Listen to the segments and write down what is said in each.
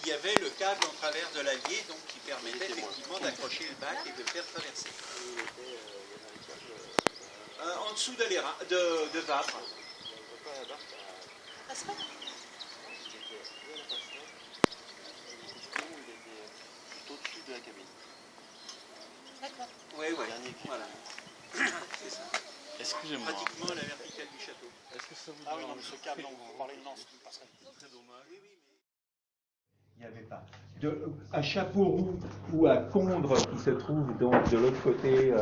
il y avait le câble en travers de l'Allier, donc qui permettait effectivement d'accrocher le bac et de le faire traverser. En dessous de Vavre. Ah, c'est pas au-dessus de la cabine. d'accord. Oui, oui. Voilà. C'est ça. Excusez-moi. Pratiquement à la verticale du château. Est-ce que ça vous Ah oui, non, mais ce câble, on vous parlait de Nantes. Très dommage. Oui, oui, mais... Il n'y avait pas. À Chapeauroux ou à Condres, qui se trouve donc de l'autre côté,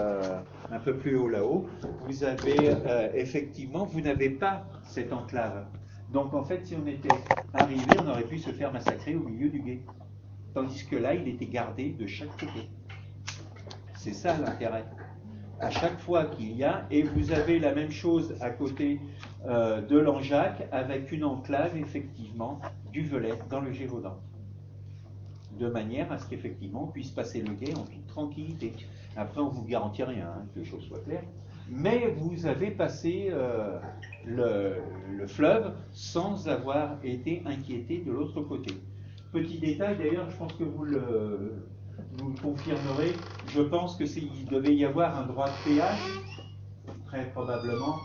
un peu plus haut là-haut, vous avez effectivement, vous n'avez pas cette enclave. Donc en fait, si on était arrivé, on aurait pu se faire massacrer au milieu du gué. Tandis que là, il était gardé de chaque côté. C'est ça l'intérêt. À chaque fois qu'il y a, et vous avez la même chose à côté de Langeac, avec une enclave, effectivement, du Velay dans le Gévaudan. De manière à ce qu'effectivement on puisse passer le gué en toute tranquillité. Après, on ne vous garantit rien, hein, que les choses soient claires, mais vous avez passé le fleuve sans avoir été inquiété de l'autre côté. Petit détail, d'ailleurs, je pense que vous le confirmerez, je pense qu'il devait y avoir un droit de péage, très probablement,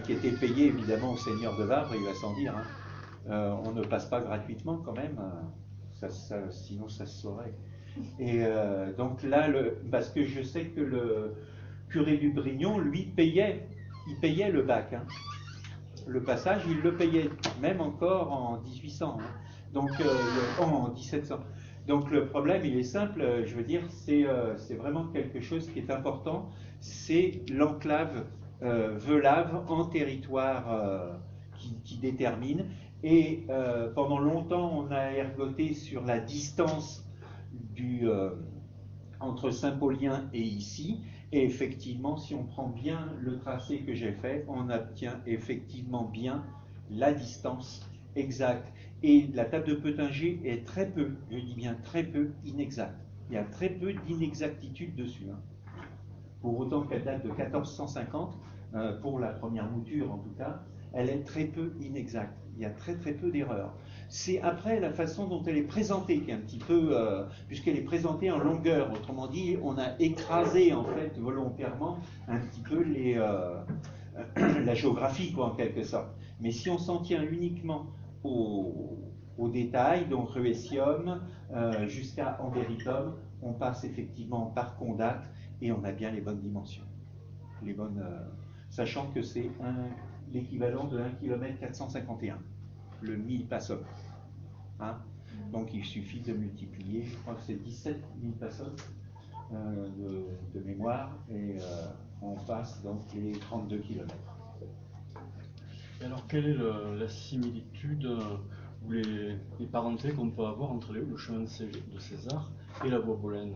qui était payé évidemment au seigneur de Vavre, il va sans dire. Hein. On ne passe pas gratuitement quand même. Sinon ça se saurait. Et donc là, parce que je sais que le curé du Brignon, lui, il payait le bac. Hein. Le passage, il le payait, même encore en 1800, hein. Donc en 1700. Donc le problème, il est simple, je veux dire, c'est vraiment quelque chose qui est important, c'est l'enclave Velave en territoire qui détermine. Et pendant longtemps, on a ergoté sur la distance entre Saint-Paulien et ici. Et effectivement, si on prend bien le tracé que j'ai fait, on obtient effectivement bien la distance exacte. Et la table de Peutinger est très peu, je dis bien très peu, inexacte. Il y a très peu d'inexactitude dessus. Hein. Pour autant qu'elle date de 1450, pour la première mouture en tout cas, elle est très peu inexacte. Il y a très très peu d'erreurs. C'est après la façon dont elle est présentée qui est un petit peu, puisqu'elle est présentée en longueur. Autrement dit, on a écrasé en fait volontairement un petit peu la géographie, quoi, en quelque sorte. Mais si on s'en tient uniquement aux détails, donc Ruessium jusqu'à Amberitum, on passe effectivement par Condat et on a bien les bonnes dimensions. Les bonnes, sachant que c'est l'équivalent de 1 km 451, le 1000 passum. Hein? Donc il suffit de multiplier, je crois que c'est 17 000 passum de mémoire, et on passe donc les 32 km. Et alors, quelle est la similitude ou les parentés qu'on peut avoir entre le chemin de César et la voie Bollène?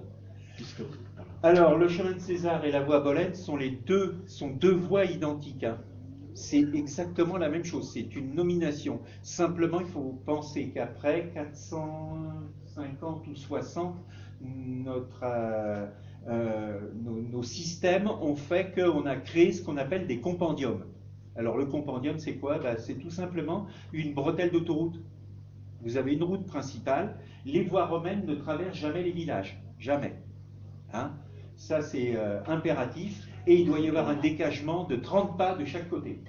Alors, le chemin de César et la voie Bollène sont deux voies identiques. Hein. C'est exactement la même chose, c'est une nomination. Simplement, il faut penser qu'après 450 ou 60, nos systèmes ont fait qu'on a créé ce qu'on appelle des compendiums. Alors, le compendium, c'est quoi? C'est tout simplement une bretelle d'autoroute. Vous avez une route principale, les voies romaines ne traversent jamais les villages, jamais. Hein? Ça, c'est impératif, et il doit y avoir un décagement de 30 pas de chaque côté.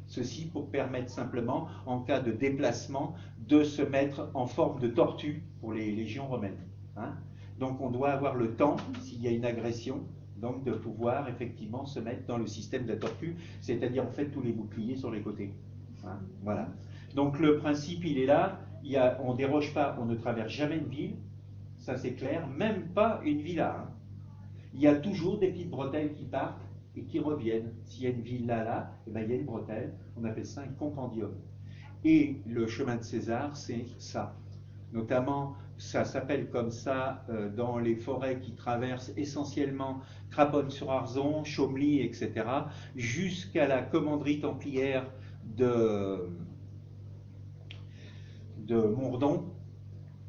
Ceci pour permettre simplement, en cas de déplacement, de se mettre en forme de tortue pour les légions romaines. Hein? Donc on doit avoir le temps, s'il y a une agression, donc de pouvoir effectivement se mettre dans le système de la tortue, c'est-à-dire en fait tous les boucliers sur les côtés. Hein? Voilà. Donc le principe, il est là, on ne déroge pas, on ne traverse jamais une ville, ça c'est clair, même pas une villa. Hein? Il y a toujours des petites bretelles qui partent et qui reviennent. S'il y a une villa là, eh ben, il y a une bretelle, on appelle ça un compendium. Et le chemin de César, c'est ça. Notamment, ça s'appelle comme ça dans les forêts qui traversent essentiellement Craponne-sur-Arzon, Chaumelly, etc., jusqu'à la commanderie templière de Mourdon,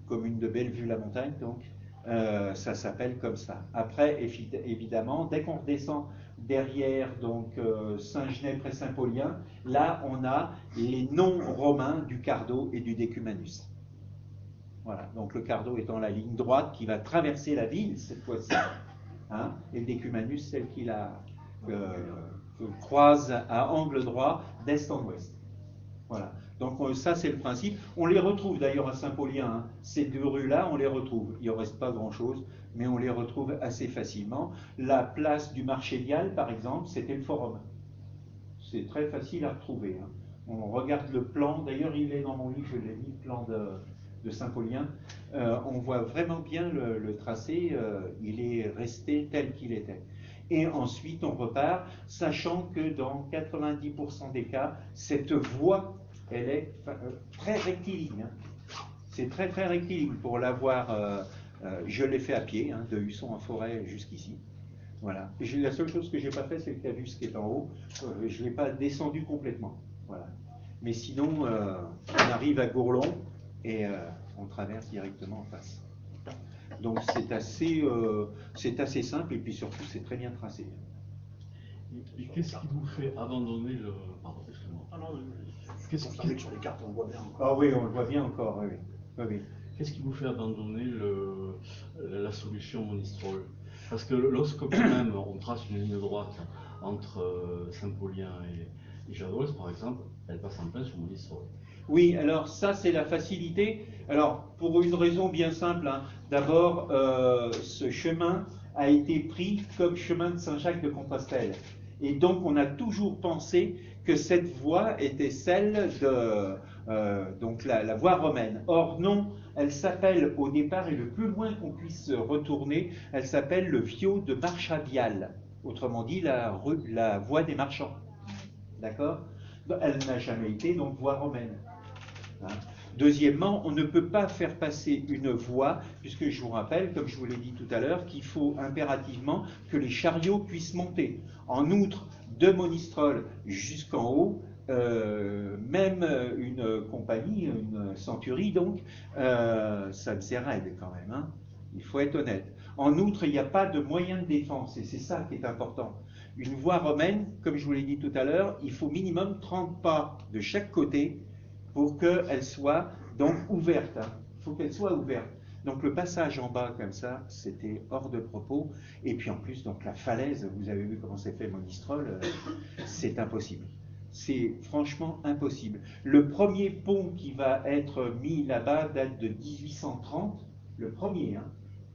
commune de Bellevue-la-Montagne, donc. Ça s'appelle comme ça. Après, évidemment, dès qu'on redescend derrière donc Saint-Genès près Saint-Paulien, là on a les noms romains du Cardo et du Decumanus. Voilà, donc le cardo étant la ligne droite qui va traverser la ville cette fois-ci, hein, et le décumanus, celle qui la croise à angle droit d'est en ouest. Voilà, donc ça c'est le principe. On les retrouve d'ailleurs à Saint-Paulien, hein. Ces deux rues-là, on les retrouve. Il n'en reste pas grand-chose, mais on les retrouve assez facilement. La place du marché Vial, par exemple, c'était le forum. C'est très facile à retrouver, hein. On regarde le plan, d'ailleurs il est dans mon livre, je l'ai mis, le plan de Saint-Paulien. On voit vraiment bien le tracé, il est resté tel qu'il était. Et ensuite on repart, sachant que dans 90% des cas, cette voie, elle est très rectiligne, hein. C'est très très rectiligne. Pour l'avoir, je l'ai fait à pied, hein, de Husson en forêt jusqu'ici. Voilà. La seule chose que j'ai pas fait, c'est le Cavus qui est en haut. Je l'ai pas descendu complètement. Voilà. Mais sinon, on arrive à Gourlon et on traverse directement en face. Donc c'est assez simple et puis surtout c'est très bien tracé. Et qu'est-ce qui vous fait abandonner le... Pardon, excusez-moi. Ah non, Qu'est-ce que sur les cartes, on le voit bien. Ah oui, on le voit bien encore, oui. Oui, oui. Qu'est-ce qui vous fait abandonner la solution Monistrol? Parce que lorsque quand même on trace une ligne droite entre Saint-Paulien et Jadouès, par exemple, elle passe en plein sur Monistrol. Oui, alors ça c'est la facilité. Alors pour une raison bien simple, hein. D'abord ce chemin a été pris comme chemin de Saint-Jacques-de-Compostelle. Et donc on a toujours pensé que cette voie était celle de donc la voie romaine. Or non, elle s'appelle au départ, et le plus loin qu'on puisse retourner, elle s'appelle le Viau de Marchavial. Autrement dit, la voie des marchands. D'accord? Elle n'a jamais été donc voie romaine. Hein. Deuxièmement, on ne peut pas faire passer une voie, puisque je vous rappelle, comme je vous l'ai dit tout à l'heure, qu'il faut impérativement que les chariots puissent monter. En outre, de Monistrol jusqu'en haut, même une compagnie, une centurie donc, ça faisait raide quand même, hein. Il faut être honnête. En outre, il n'y a pas de moyen de défense, et c'est ça qui est important. Une voie romaine, comme je vous l'ai dit tout à l'heure, il faut minimum 30 pas de chaque côté pour qu'elle soit donc ouverte, hein. Il faut qu'elle soit ouverte. Donc le passage en bas comme ça, c'était hors de propos. Et puis en plus, donc la falaise, vous avez vu comment c'est fait Monistrol, c'est impossible. C'est franchement impossible. Le premier pont qui va être mis là-bas date de 1830, le premier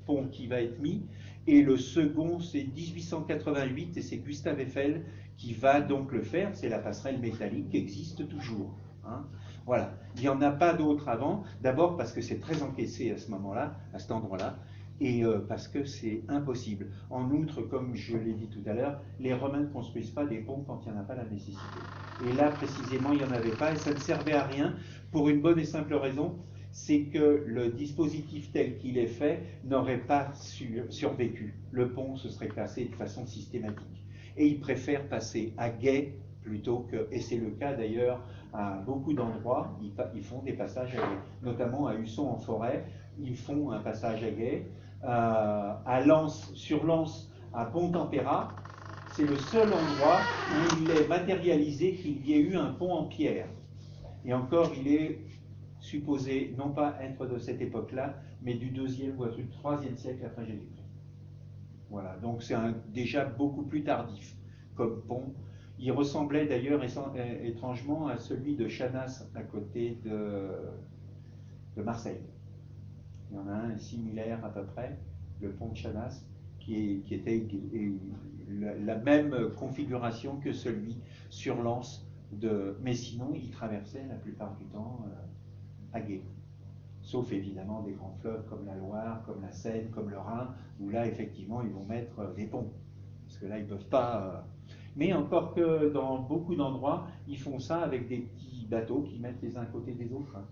pont qui va être mis, et le second c'est 1888 et c'est Gustave Eiffel qui va donc le faire. C'est la passerelle métallique qui existe toujours, hein. Voilà, il n'y en a pas d'autre avant, d'abord parce que c'est très encaissé à ce moment-là, à cet endroit-là, et parce que c'est impossible. En outre, comme je l'ai dit tout à l'heure, les Romains ne construisent pas des ponts quand il n'y en a pas la nécessité. Et là, précisément, il n'y en avait pas, et ça ne servait à rien, pour une bonne et simple raison, c'est que le dispositif tel qu'il est fait n'aurait pas survécu. Le pont se serait cassé de façon systématique. Et ils préfèrent passer à guet plutôt que, et c'est le cas d'ailleurs à beaucoup d'endroits, ils font des passages à guet, notamment à Husson en forêt, ils font un passage à guet, à Lens, sur Lens, à Pont-Tempéra, c'est le seul endroit où il est matérialisé qu'il y ait eu un pont en pierre. Et encore, il est supposé non pas être de cette époque-là, mais du 2e voire du 3e siècle après Jésus-Christ. Voilà, donc c'est déjà beaucoup plus tardif comme pont. Il ressemblait d'ailleurs étrangement à celui de Chanas à côté de Marseille. Il y en a un similaire à peu près, le pont de Chanas, qui était la même configuration que celui sur Lens. Mais sinon, il traversait la plupart du temps à gué. Sauf évidemment des grands fleuves comme la Loire, comme la Seine, comme le Rhin, où là, effectivement, ils vont mettre des ponts. Parce que là, ils ne peuvent pas... Mais encore que dans beaucoup d'endroits, ils font ça avec des petits bateaux qui mettent les uns à côté des autres, hein,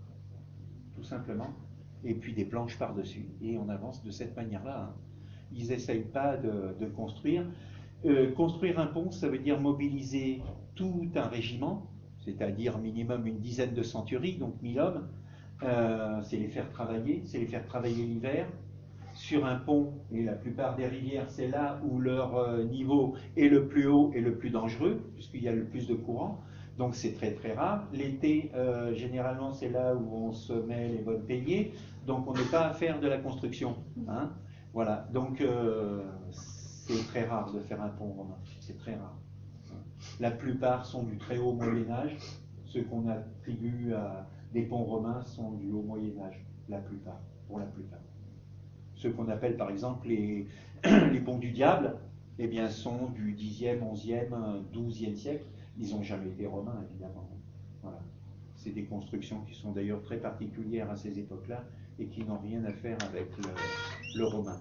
tout simplement. Et puis des planches par-dessus. Et on avance de cette manière-là, hein. Ils n'essayent pas de construire. Construire un pont, ça veut dire mobiliser tout un régiment, c'est-à-dire minimum une dizaine de centuries, donc 1000 hommes. C'est les faire travailler l'hiver. Sur un pont, et la plupart des rivières, c'est là où leur niveau est le plus haut et le plus dangereux, puisqu'il y a le plus de courant. Donc c'est très très rare. L'été, généralement, c'est là où on se met les bonnes peignées. Donc on n'est pas à faire de la construction. Hein. Voilà. Donc c'est très rare de faire un pont romain. C'est très rare. La plupart sont du très haut Moyen-Âge. Ceux qu'on attribue à des ponts romains sont du haut Moyen-Âge. La plupart. Pour la plupart. Ceux qu'on appelle par exemple les ponts du diable, eh bien, sont du 10e, 11e, 12e siècle. Ils n'ont jamais été romains, évidemment. Voilà. C'est des constructions qui sont d'ailleurs très particulières à ces époques-là et qui n'ont rien à faire avec le romain.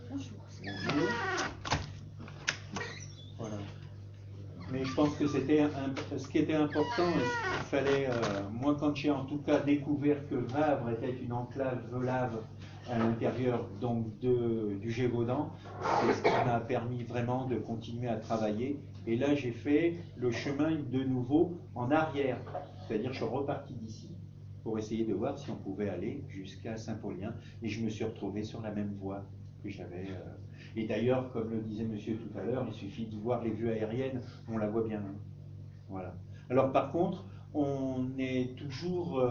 Bonjour. Bonjour. Voilà. Mais je pense que c'était ce qui était important, et ce qu'il fallait, moi quand j'ai en tout cas découvert que Vavre était une enclave velave à l'intérieur donc du Gévaudan, c'est ce qui m'a permis vraiment de continuer à travailler. Et là j'ai fait le chemin de nouveau en arrière, c'est-à-dire je suis reparti d'ici pour essayer de voir si on pouvait aller jusqu'à Saint-Paulien, et je me suis retrouvé sur la même voie que j'avais. Et d'ailleurs, comme le disait monsieur tout à l'heure, il suffit de voir les vues aériennes, on la voit bien. Hein. Voilà. Alors par contre, on est toujours,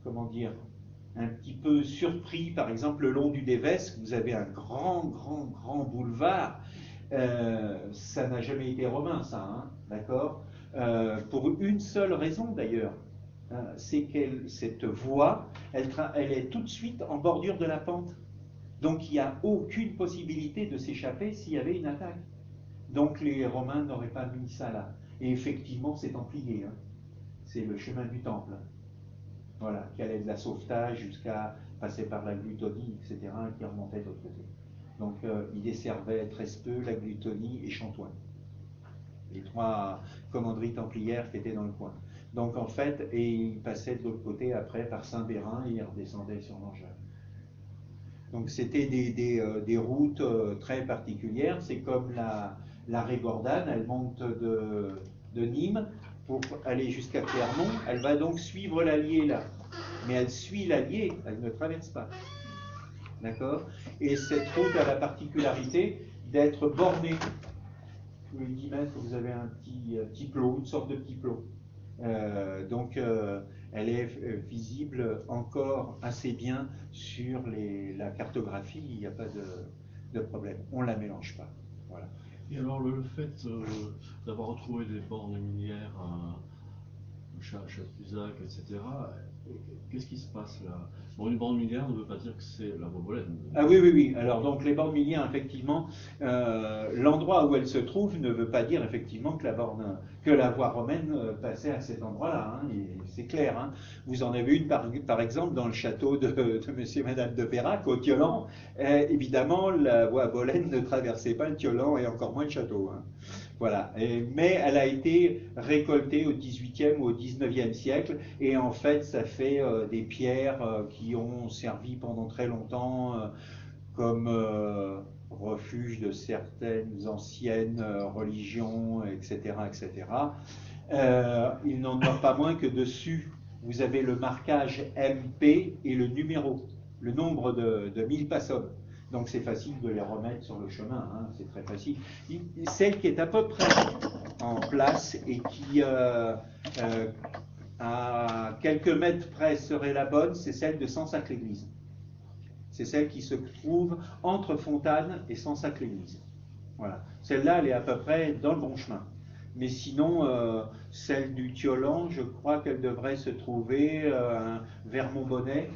comment dire, un petit peu surpris. Par exemple, le long du Dévesque, vous avez un grand boulevard. Ça n'a jamais été romain, ça, hein, d'accord, pour une seule raison d'ailleurs. C'est que cette voie, elle est tout de suite en bordure de la pente. Donc il n'y a aucune possibilité de s'échapper s'il y avait une attaque. Donc les Romains n'auraient pas mis ça là. Et effectivement, c'est templier. Hein. C'est le chemin du temple. Voilà, qui allait de la Sauvetage jusqu'à passer par la Glutonie, etc., qui remontait de l'autre côté. Donc il desservait Trespeux, la Glutonie et Chantoin. Les trois commanderies templières qui étaient dans le coin. Donc en fait, et il passait de l'autre côté après par Saint-Bérin et il redescendait sur l'Angers. Donc c'était des routes très particulières. C'est comme la Régordane, elle monte de Nîmes pour aller jusqu'à Clermont. Elle va donc suivre l'Allier là. Mais elle suit l'Allier, elle ne traverse pas. D'accord? Et cette route a la particularité d'être bornée. Tous les 10 mètres, vous avez un petit plot, une sorte de petit plot. Donc elle est visible encore assez bien sur la cartographie, il n'y a pas de problème, on ne la mélange pas. Voilà. Et alors le fait d'avoir retrouvé des bornes minières à Chappuzac, etc., qu'est-ce qui se passe là? Bon, une borne minière ne veut pas dire que c'est la Bobolène. Ah oui, oui, oui. Alors donc les bornes minières, effectivement, l'endroit où elles se trouvent ne veut pas dire effectivement que la voie romaine passait à cet endroit-là. Hein, c'est clair. Hein. Vous en avez une par exemple dans le château de monsieur et madame de Pérac, au Thiolan. Évidemment, la voie Bolène ne traversait pas le Thiolan et encore moins le château. Hein. Voilà. Mais elle a été récoltée au XVIIIe ou au XIXe siècle, et en fait, ça fait des pierres qui ont servi pendant très longtemps comme refuge de certaines anciennes religions, etc., etc. Il n'en demeure pas moins que dessus, vous avez le marquage MP et le numéro, le nombre de 1000 passum. Donc c'est facile de les remettre sur le chemin, hein, c'est très facile. Celle qui est à peu près en place et qui, à quelques mètres près, serait la bonne, c'est celle de Sansac-l'Église. C'est celle qui se trouve entre Fontanes et Sansac-l'Église. Voilà. Celle-là, elle est à peu près dans le bon chemin. Mais sinon, celle du Thiolan, je crois qu'elle devrait se trouver vers Montbonnet.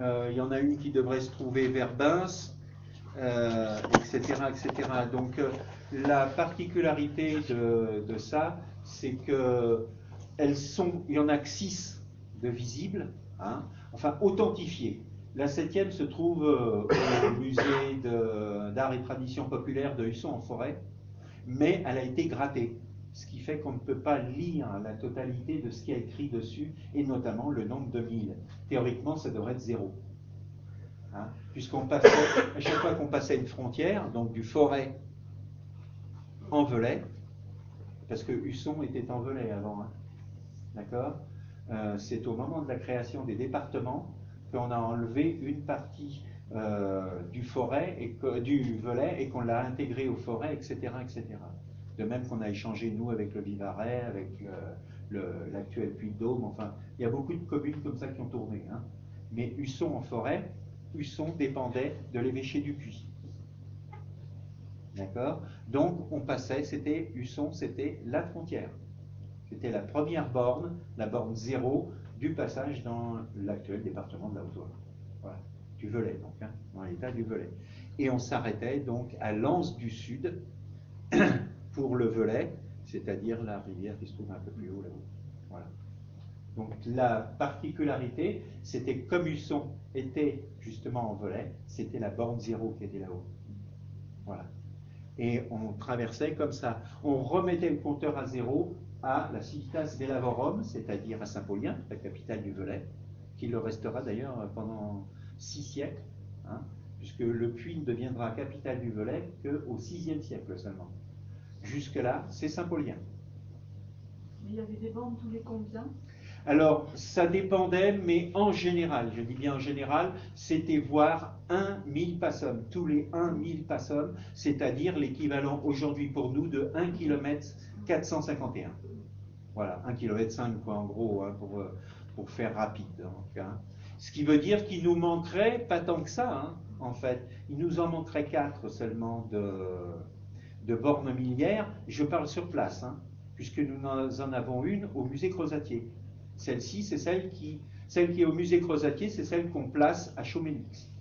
Il y en a une qui devrait se trouver vers Bins, etc., etc. Donc la particularité de ça, c'est que il y en a que 6 de visibles, hein, enfin authentifiées. La 7e se trouve au musée d'art et tradition populaire de Husson-en-Forêt, mais elle a été grattée, ce qui fait qu'on ne peut pas lire la totalité de ce qui est écrit dessus, et notamment le nombre de 1000. Théoriquement, ça devrait être 0. Hein, puisqu'on passait, à chaque fois qu'on passait une frontière, donc du Forêt en Velay, parce que Husson était en Velay avant, hein, d'accord, c'est au moment de la création des départements qu'on a enlevé une partie du Velay et qu'on l'a intégré au Forêt, etc., etc. De même qu'on a échangé, nous, avec le Vivarais, avec l'actuel Puy-de-Dôme, enfin, il y a beaucoup de communes comme ça qui ont tourné. Hein. Mais Husson en forêt, Husson dépendait de l'évêché du Puy. D'accord? Donc, on passait, Husson, c'était la frontière. C'était la première borne, la borne 0 du passage dans l'actuel département de la Haute-Loire. Voilà, du Velay, donc, hein, dans l'état du Velay. Et on s'arrêtait donc à l'anse du Sud pour le Velay, c'est-à-dire la rivière qui se trouve un peu plus haut là-haut. Voilà. Donc la particularité, c'était comme Husson était justement en Velay, c'était la borne 0 qui était là-haut. Voilà. Et on traversait comme ça. On remettait le compteur à 0 à la Civitas Velavorum, c'est-à-dire à Saint-Paulien, la capitale du Velay, qui le restera d'ailleurs pendant 6 siècles, hein, puisque le Puy ne deviendra capitale du Velay qu'au VIe siècle seulement. Jusque-là, c'est Saint-Paulien. Mais il y avait des bornes tous les combien? Alors, ça dépendait, mais en général, je dis bien en général, c'était voir 1000 passum. Tous les 1000 passum, c'est-à-dire l'équivalent aujourd'hui pour nous de 1 km 451. Voilà, 1 km 5 quoi, en gros, hein, pour faire rapide. Donc, hein. Ce qui veut dire qu'il nous manquerait, pas tant que ça, hein, en fait, il nous en manquerait 4 seulement de bornes milliaires. Je parle sur place, hein, puisque nous en avons une au musée Crozatier. Celle-ci, c'est celle qui est au musée Crozatier, c'est celle qu'on place à Chauménix.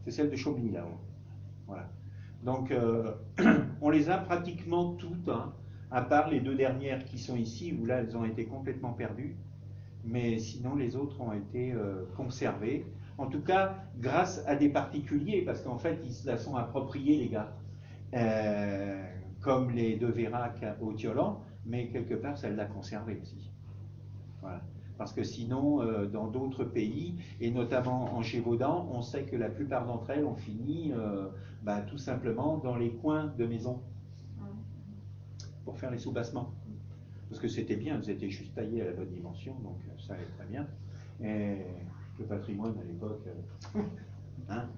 C'est celle de Chaumeny, là-haut. Voilà. Donc, on les a pratiquement toutes, hein, à part les 2 dernières qui sont ici, où là, elles ont été complètement perdues. Mais sinon, les autres ont été conservées. En tout cas, grâce à des particuliers, parce qu'en fait, ils se la sont appropriés, les gars. Comme les 2 Vérac au Thiolan, mais quelque part, ça l'a conservé aussi. Voilà. Parce que sinon, dans d'autres pays, et notamment en Gévaudan, on sait que la plupart d'entre elles ont fini tout simplement dans les coins de maisons pour faire les soubassements. Parce que c'était bien, elles étaient juste taillées à la bonne dimension, donc ça allait très bien. Et le patrimoine à l'époque, hein,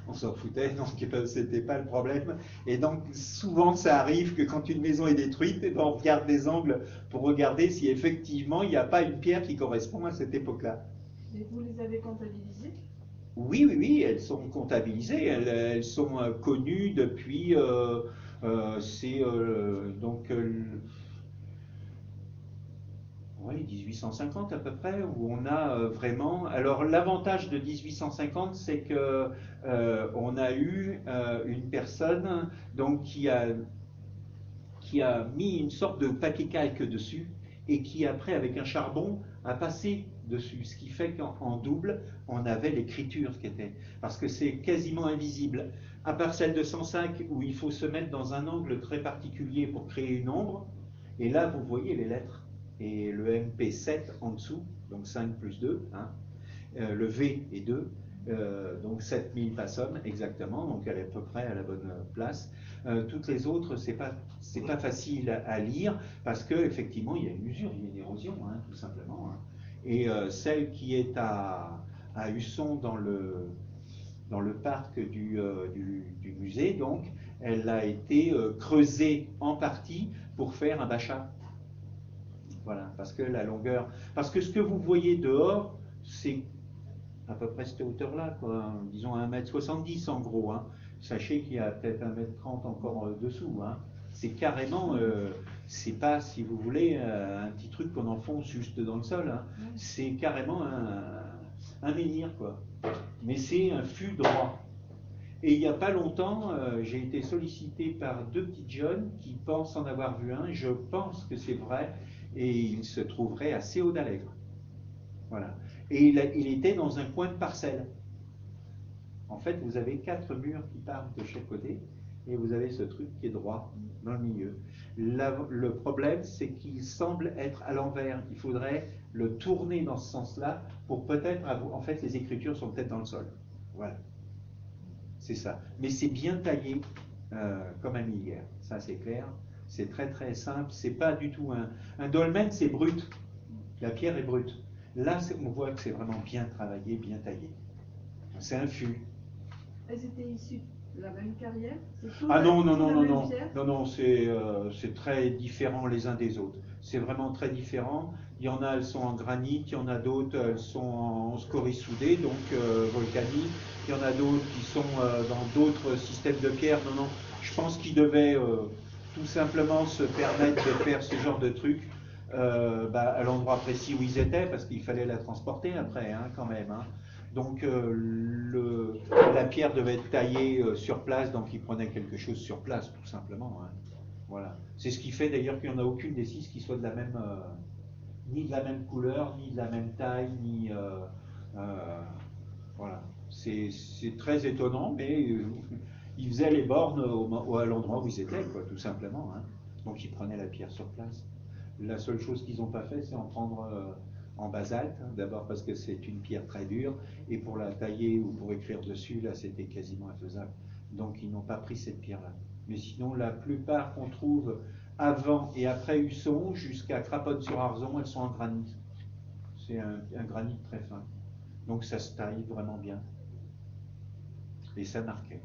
on s'en foutait, donc c'était pas le problème. Et donc souvent ça arrive que quand une maison est détruite, on regarde des angles pour regarder si effectivement il n'y a pas une pierre qui correspond à cette époque-là. Et vous les avez comptabilisées? Oui, elles sont comptabilisées, elles sont connues depuis, oui, 1850 à peu près, où on a vraiment... Alors l'avantage de 1850, c'est que on a eu une personne donc, qui a mis une sorte de papier calque dessus et qui après, avec un charbon, a passé dessus. Ce qui fait qu'en double, on avait l'écriture qui était... Parce que c'est quasiment invisible. À part celle de 105, où il faut se mettre dans un angle très particulier pour créer une ombre. Et là, vous voyez les lettres. Et le MP7 en dessous, donc 5 plus 2, hein, le V est 2, donc 7000 passum exactement, donc elle est à peu près à la bonne place. Toutes les autres, c'est pas facile à lire, parce qu'effectivement, il y a une usure, il y a une érosion, hein, tout simplement. Hein. Et celle qui est à Husson, dans le parc du musée, donc, elle a été creusée en partie pour faire un bachat. Voilà, parce que la longueur... Parce que ce que vous voyez dehors, c'est à peu près cette hauteur-là, quoi, disons 1,70 m en gros. Hein. Sachez qu'il y a peut-être 1,30 m encore dessous. Hein. C'est carrément, c'est pas, si vous voulez, un petit truc qu'on enfonce juste dans le sol. Hein. C'est carrément un menhir, quoi. Mais c'est un fût droit. Et il n'y a pas longtemps, j'ai été sollicité par 2 petites jeunes qui pensent en avoir vu un. Je pense que c'est vrai. Et il se trouverait assez haut d'Allègre. Voilà. Et il était dans un coin de parcelle. En fait, vous avez 4 murs qui partent de chaque côté, et vous avez ce truc qui est droit dans le milieu. Le problème, c'est qu'il semble être à l'envers. Il faudrait le tourner dans ce sens-là pour peut-être avoir... En fait, les écritures sont peut-être dans le sol. Voilà. C'est ça. Mais c'est bien taillé comme un millière. Ça, c'est clair. C'est très très simple, c'est pas du tout un dolmen, c'est brut. La pierre est brute. Là, on voit que c'est vraiment bien travaillé, bien taillé. C'est un fût. Elles étaient issues La même carrière? C'est tout Ah non, non, tout non, la non, même non, pierre? non, non, c'est très différent les uns des autres. C'est vraiment très différent. Il y en a, elles sont en granit, il y en a d'autres, elles sont en scorie soudée, donc volcanique. Il y en a d'autres qui sont dans d'autres systèmes de pierre. Non, non, je pense qu'ils devaient tout simplement se permettre de faire ce genre de truc à l'endroit précis où ils étaient, parce qu'il fallait la transporter après, hein, quand même. Hein. Donc la pierre devait être taillée sur place, donc ils prenaient quelque chose sur place, tout simplement. Hein. Voilà. C'est ce qui fait d'ailleurs qu'il n'y en a aucune des 6 qui soit de la même, ni de la même couleur, ni de la même taille, ni voilà. C'est très étonnant, mais ils faisaient les bornes à l'endroit où ils étaient, quoi, tout simplement. Hein. Donc ils prenaient la pierre sur place. La seule chose qu'ils n'ont pas fait, c'est en prendre en basalte, hein, d'abord parce que c'est une pierre très dure, et pour la tailler ou pour écrire dessus, là, c'était quasiment infaisable. Donc ils n'ont pas pris cette pierre-là. Mais sinon, la plupart qu'on trouve avant et après Husson, jusqu'à Craponne-sur-Arzon, elles sont en granit. C'est un granit très fin. Donc ça se taille vraiment bien. Et ça marquait.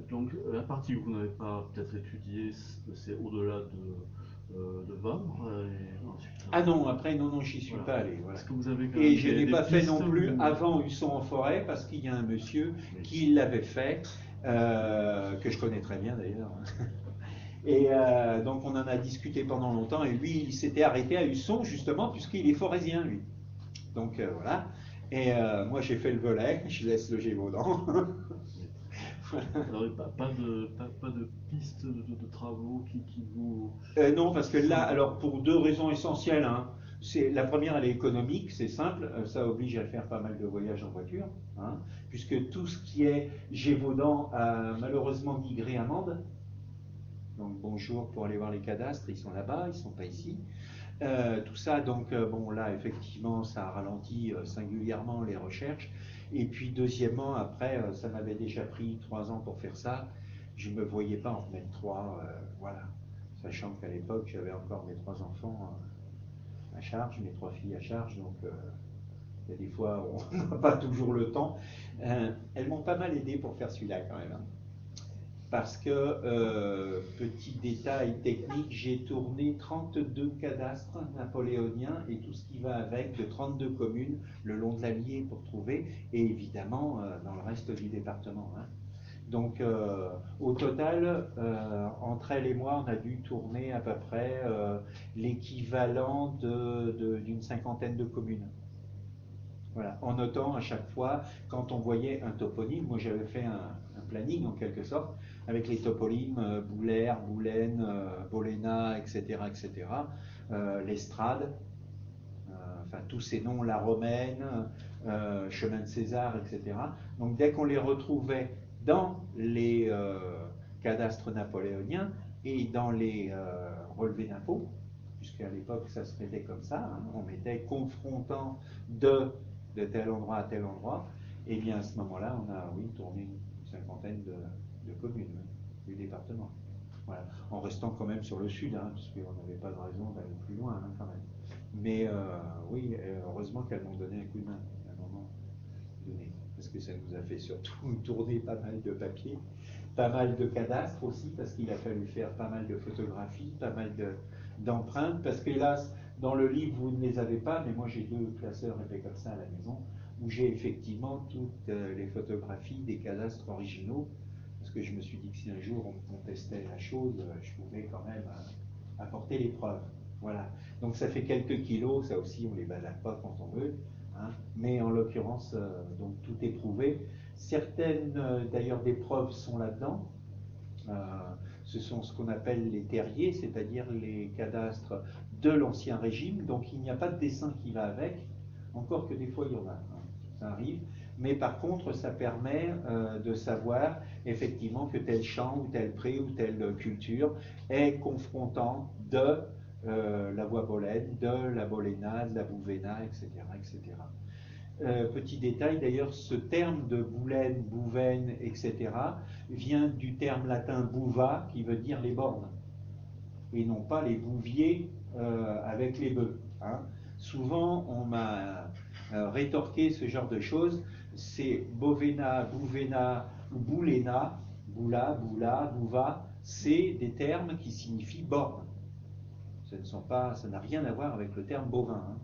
Donc la partie que vous n'avez pas peut-être étudiée, c'est au-delà de Vambre. Et ensuite, Ah non, après, non, non, j'y suis voilà. pas allé. Voilà. Est-ce que vous avez quand Et même je des- n'ai des pas fait pistes non plus ou- avant Husson en forêt, parce qu'il y a un monsieur Oui. qui l'avait fait, que je connais très bien d'ailleurs. Et donc on en a discuté pendant longtemps, et lui, il s'était arrêté à Husson justement, puisqu'il est forésien, lui. Donc voilà. Et moi, j'ai fait le volet, je laisse le Gévaudan. Alors, pas de piste de travaux qui vous... Non, parce que là, alors pour 2 raisons essentielles. Hein. La première, elle est économique, c'est simple, ça oblige à faire pas mal de voyages en voiture, hein, puisque tout ce qui est Gévaudan a malheureusement migré à Mende. Donc bonjour pour aller voir les cadastres, ils sont là-bas, ils ne sont pas ici. Tout ça, donc bon là effectivement ça a ralenti singulièrement les recherches. Et puis deuxièmement, après, ça m'avait déjà pris 3 ans pour faire ça. Je ne me voyais pas en remettre 3, voilà. Sachant qu'à l'époque j'avais encore mes 3 enfants à charge, mes 3 filles à charge, donc il y a des fois on n'a pas toujours le temps. Elles m'ont pas mal aidé pour faire celui-là quand même. Hein. Parce que, petit détail technique, j'ai tourné 32 cadastres napoléoniens et tout ce qui va avec, de 32 communes le long de l'Allier pour trouver, et évidemment dans le reste du département. Hein. Donc au total, entre elle et moi, on a dû tourner à peu près l'équivalent d'une 50aine de communes. Voilà. En notant à chaque fois, quand on voyait un toponyme, moi j'avais fait un planning en quelque sorte, avec les toponymes Boulaire, Boulaine, Boléna, etc., etc., l'Estrade, enfin tous ces noms, la Romaine, Chemin de César, etc. Donc dès qu'on les retrouvait dans les cadastres napoléoniens et dans les relevés d'impôts, puisqu'à l'époque ça se mettait comme ça, hein, on mettait confrontant de tel endroit à tel endroit, et bien à ce moment-là, on a, oui, tourné une 50aine de communes du département. Voilà. En restant quand même sur le sud, hein, puisqu'on n'avait pas de raison d'aller plus loin, hein, quand même. Mais oui, heureusement qu'elles m'ont donné un coup de main à un moment donné, parce que ça nous a fait surtout tourner pas mal de papiers, pas mal de cadastres aussi, parce qu'il a fallu faire pas mal de photographies, pas mal d'empreintes, parce qu'hélas, dans le livre, vous ne les avez pas, mais moi j'ai 2 classeurs épais comme ça à la maison, où j'ai effectivement toutes les photographies des cadastres originaux, parce que je me suis dit que si un jour on contestait la chose, je pouvais quand même apporter les preuves. Voilà. Donc ça fait quelques kilos, ça aussi on les balade pas quand on veut, hein. Mais en l'occurrence, donc tout est prouvé. Certaines d'ailleurs des preuves sont là-dedans. Ce sont ce qu'on appelle les terriers, c'est-à-dire les cadastres de l'Ancien Régime, donc il n'y a pas de dessin qui va avec, encore que des fois il y en a, hein, ça arrive, mais par contre ça permet de savoir effectivement que tel champ ou tel pré ou telle culture est confrontant de la voie Bollène, de la Boléna, de la Bouvena, etc. etc. Petit détail d'ailleurs, ce terme de Boulaine, Bouvaine, etc. vient du terme latin buva qui veut dire les bornes, et non pas les bouviers avec les bœufs. Hein. Souvent on m'a rétorqué ce genre de choses, c'est Bovena, Bouvena ou boulena, boula, boula, bouva, c'est des termes qui signifient borne. Ça n'a rien à voir avec le terme bovin. Hein.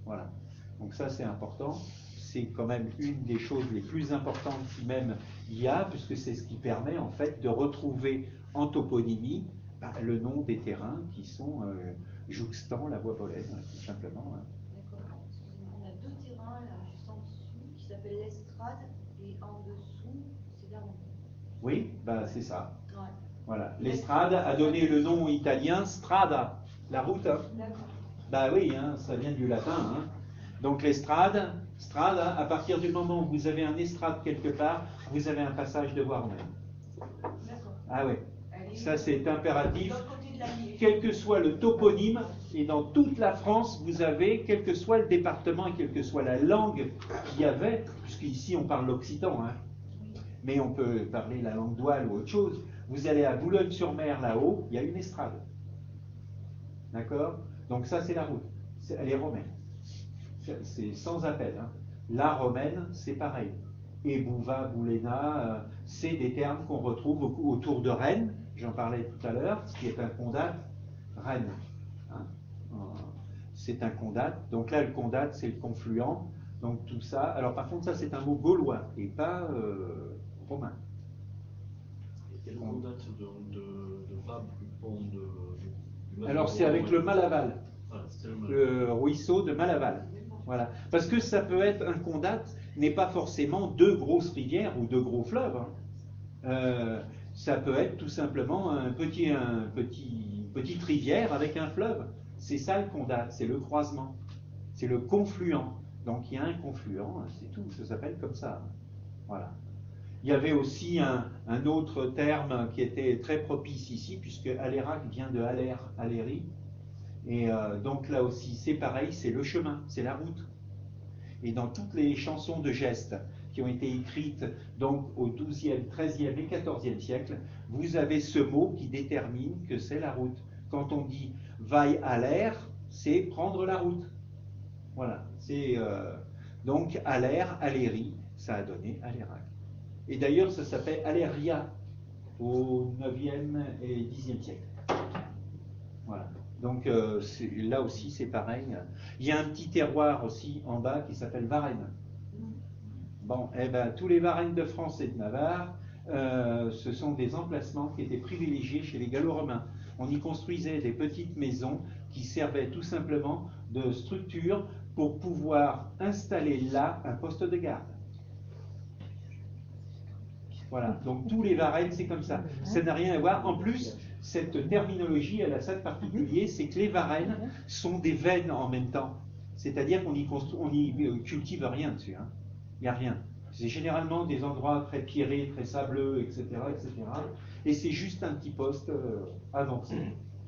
Voilà. Donc ça c'est important. C'est quand même une des choses les plus importantes qui même y a, puisque c'est ce qui permet en fait de retrouver en toponymie le nom des terrains qui sont jouxtant la voie bolaine, tout simplement. Hein. D'accord. Excusez-moi, on a deux terrains là, juste en dessous, qui s'appellent l'Estrade, et en dessous, c'est la Ronde. Oui, bah, c'est ça. Ouais. Voilà. L'Estrade a donné le nom italien strada, la route. Hein. D'accord. Bah oui, hein, ça vient du latin. Hein. Donc l'estrade, strada, à partir du moment où vous avez un estrade quelque part, vous avez un passage de voie romaine. D'accord. Ah oui, ça c'est impératif. De l'autre côté de la ligne. Quel que soit le toponyme, et dans toute la France, vous avez, quel que soit le département et quelle que soit la langue qu'il y avait, puisqu'ici on parle l'occitan, hein, mais on peut parler la langue d'Oual ou autre chose, vous allez à Boulogne-sur-Mer là-haut, il y a une estrade. D'accord? Donc ça c'est la route, elle est romaine. C'est sans appel. Hein. La romaine, c'est pareil. Et Bouva, Boulena, c'est des termes qu'on retrouve autour de Rennes, j'en parlais tout à l'heure, ce qui est un condate, Rennes. Hein. C'est un condate. Donc là, le condate, c'est le confluent. Donc tout ça. Alors par contre, ça, c'est un mot gaulois et pas romain. Et le condate de Fabre, du pont du Alors c'est avec le Malaval, voilà, le ruisseau de Malaval. Voilà. Parce que ça peut être, un condate n'est pas forcément deux grosses rivières ou deux gros fleuves. Hein. Ça peut être tout simplement une petite rivière avec un fleuve. C'est ça le condate, c'est le croisement, c'est le confluent. Donc il y a un confluent, c'est tout, ça s'appelle comme ça. Voilà. Il y avait aussi un autre terme qui était très propice ici, puisque Alérac vient de Aller, Aléry. Et donc là aussi, c'est pareil, c'est le chemin, c'est la route. Et dans toutes les chansons de gestes qui ont été écrites donc au XIIe, XIIIe et XIVe siècle, vous avez ce mot qui détermine que c'est la route. Quand on dit « vaille à l'air », c'est prendre la route. Voilà. C'est donc Aller, Aléry, ça a donné Alérac. Et d'ailleurs, ça s'appelle Aléria au 9e et 10e siècle. Voilà. Donc là aussi, c'est pareil. Il y a un petit terroir aussi en bas qui s'appelle Varennes. Bon, eh ben, tous les Varennes de France et de Navarre, ce sont des emplacements qui étaient privilégiés chez les Gallo-Romains. On y construisait des petites maisons qui servaient tout simplement de structure pour pouvoir installer là un poste de garde. Voilà, donc tous les Varennes, c'est comme ça. Ça n'a rien à voir. En plus, cette terminologie, elle a ça de particulier, c'est que les Varennes sont des veines en même temps. C'est-à-dire qu'on n'y cultive rien dessus. Hein. Il n'y a rien. C'est généralement des endroits très pierrés, très sableux, etc. etc. Et c'est juste un petit poste avancé.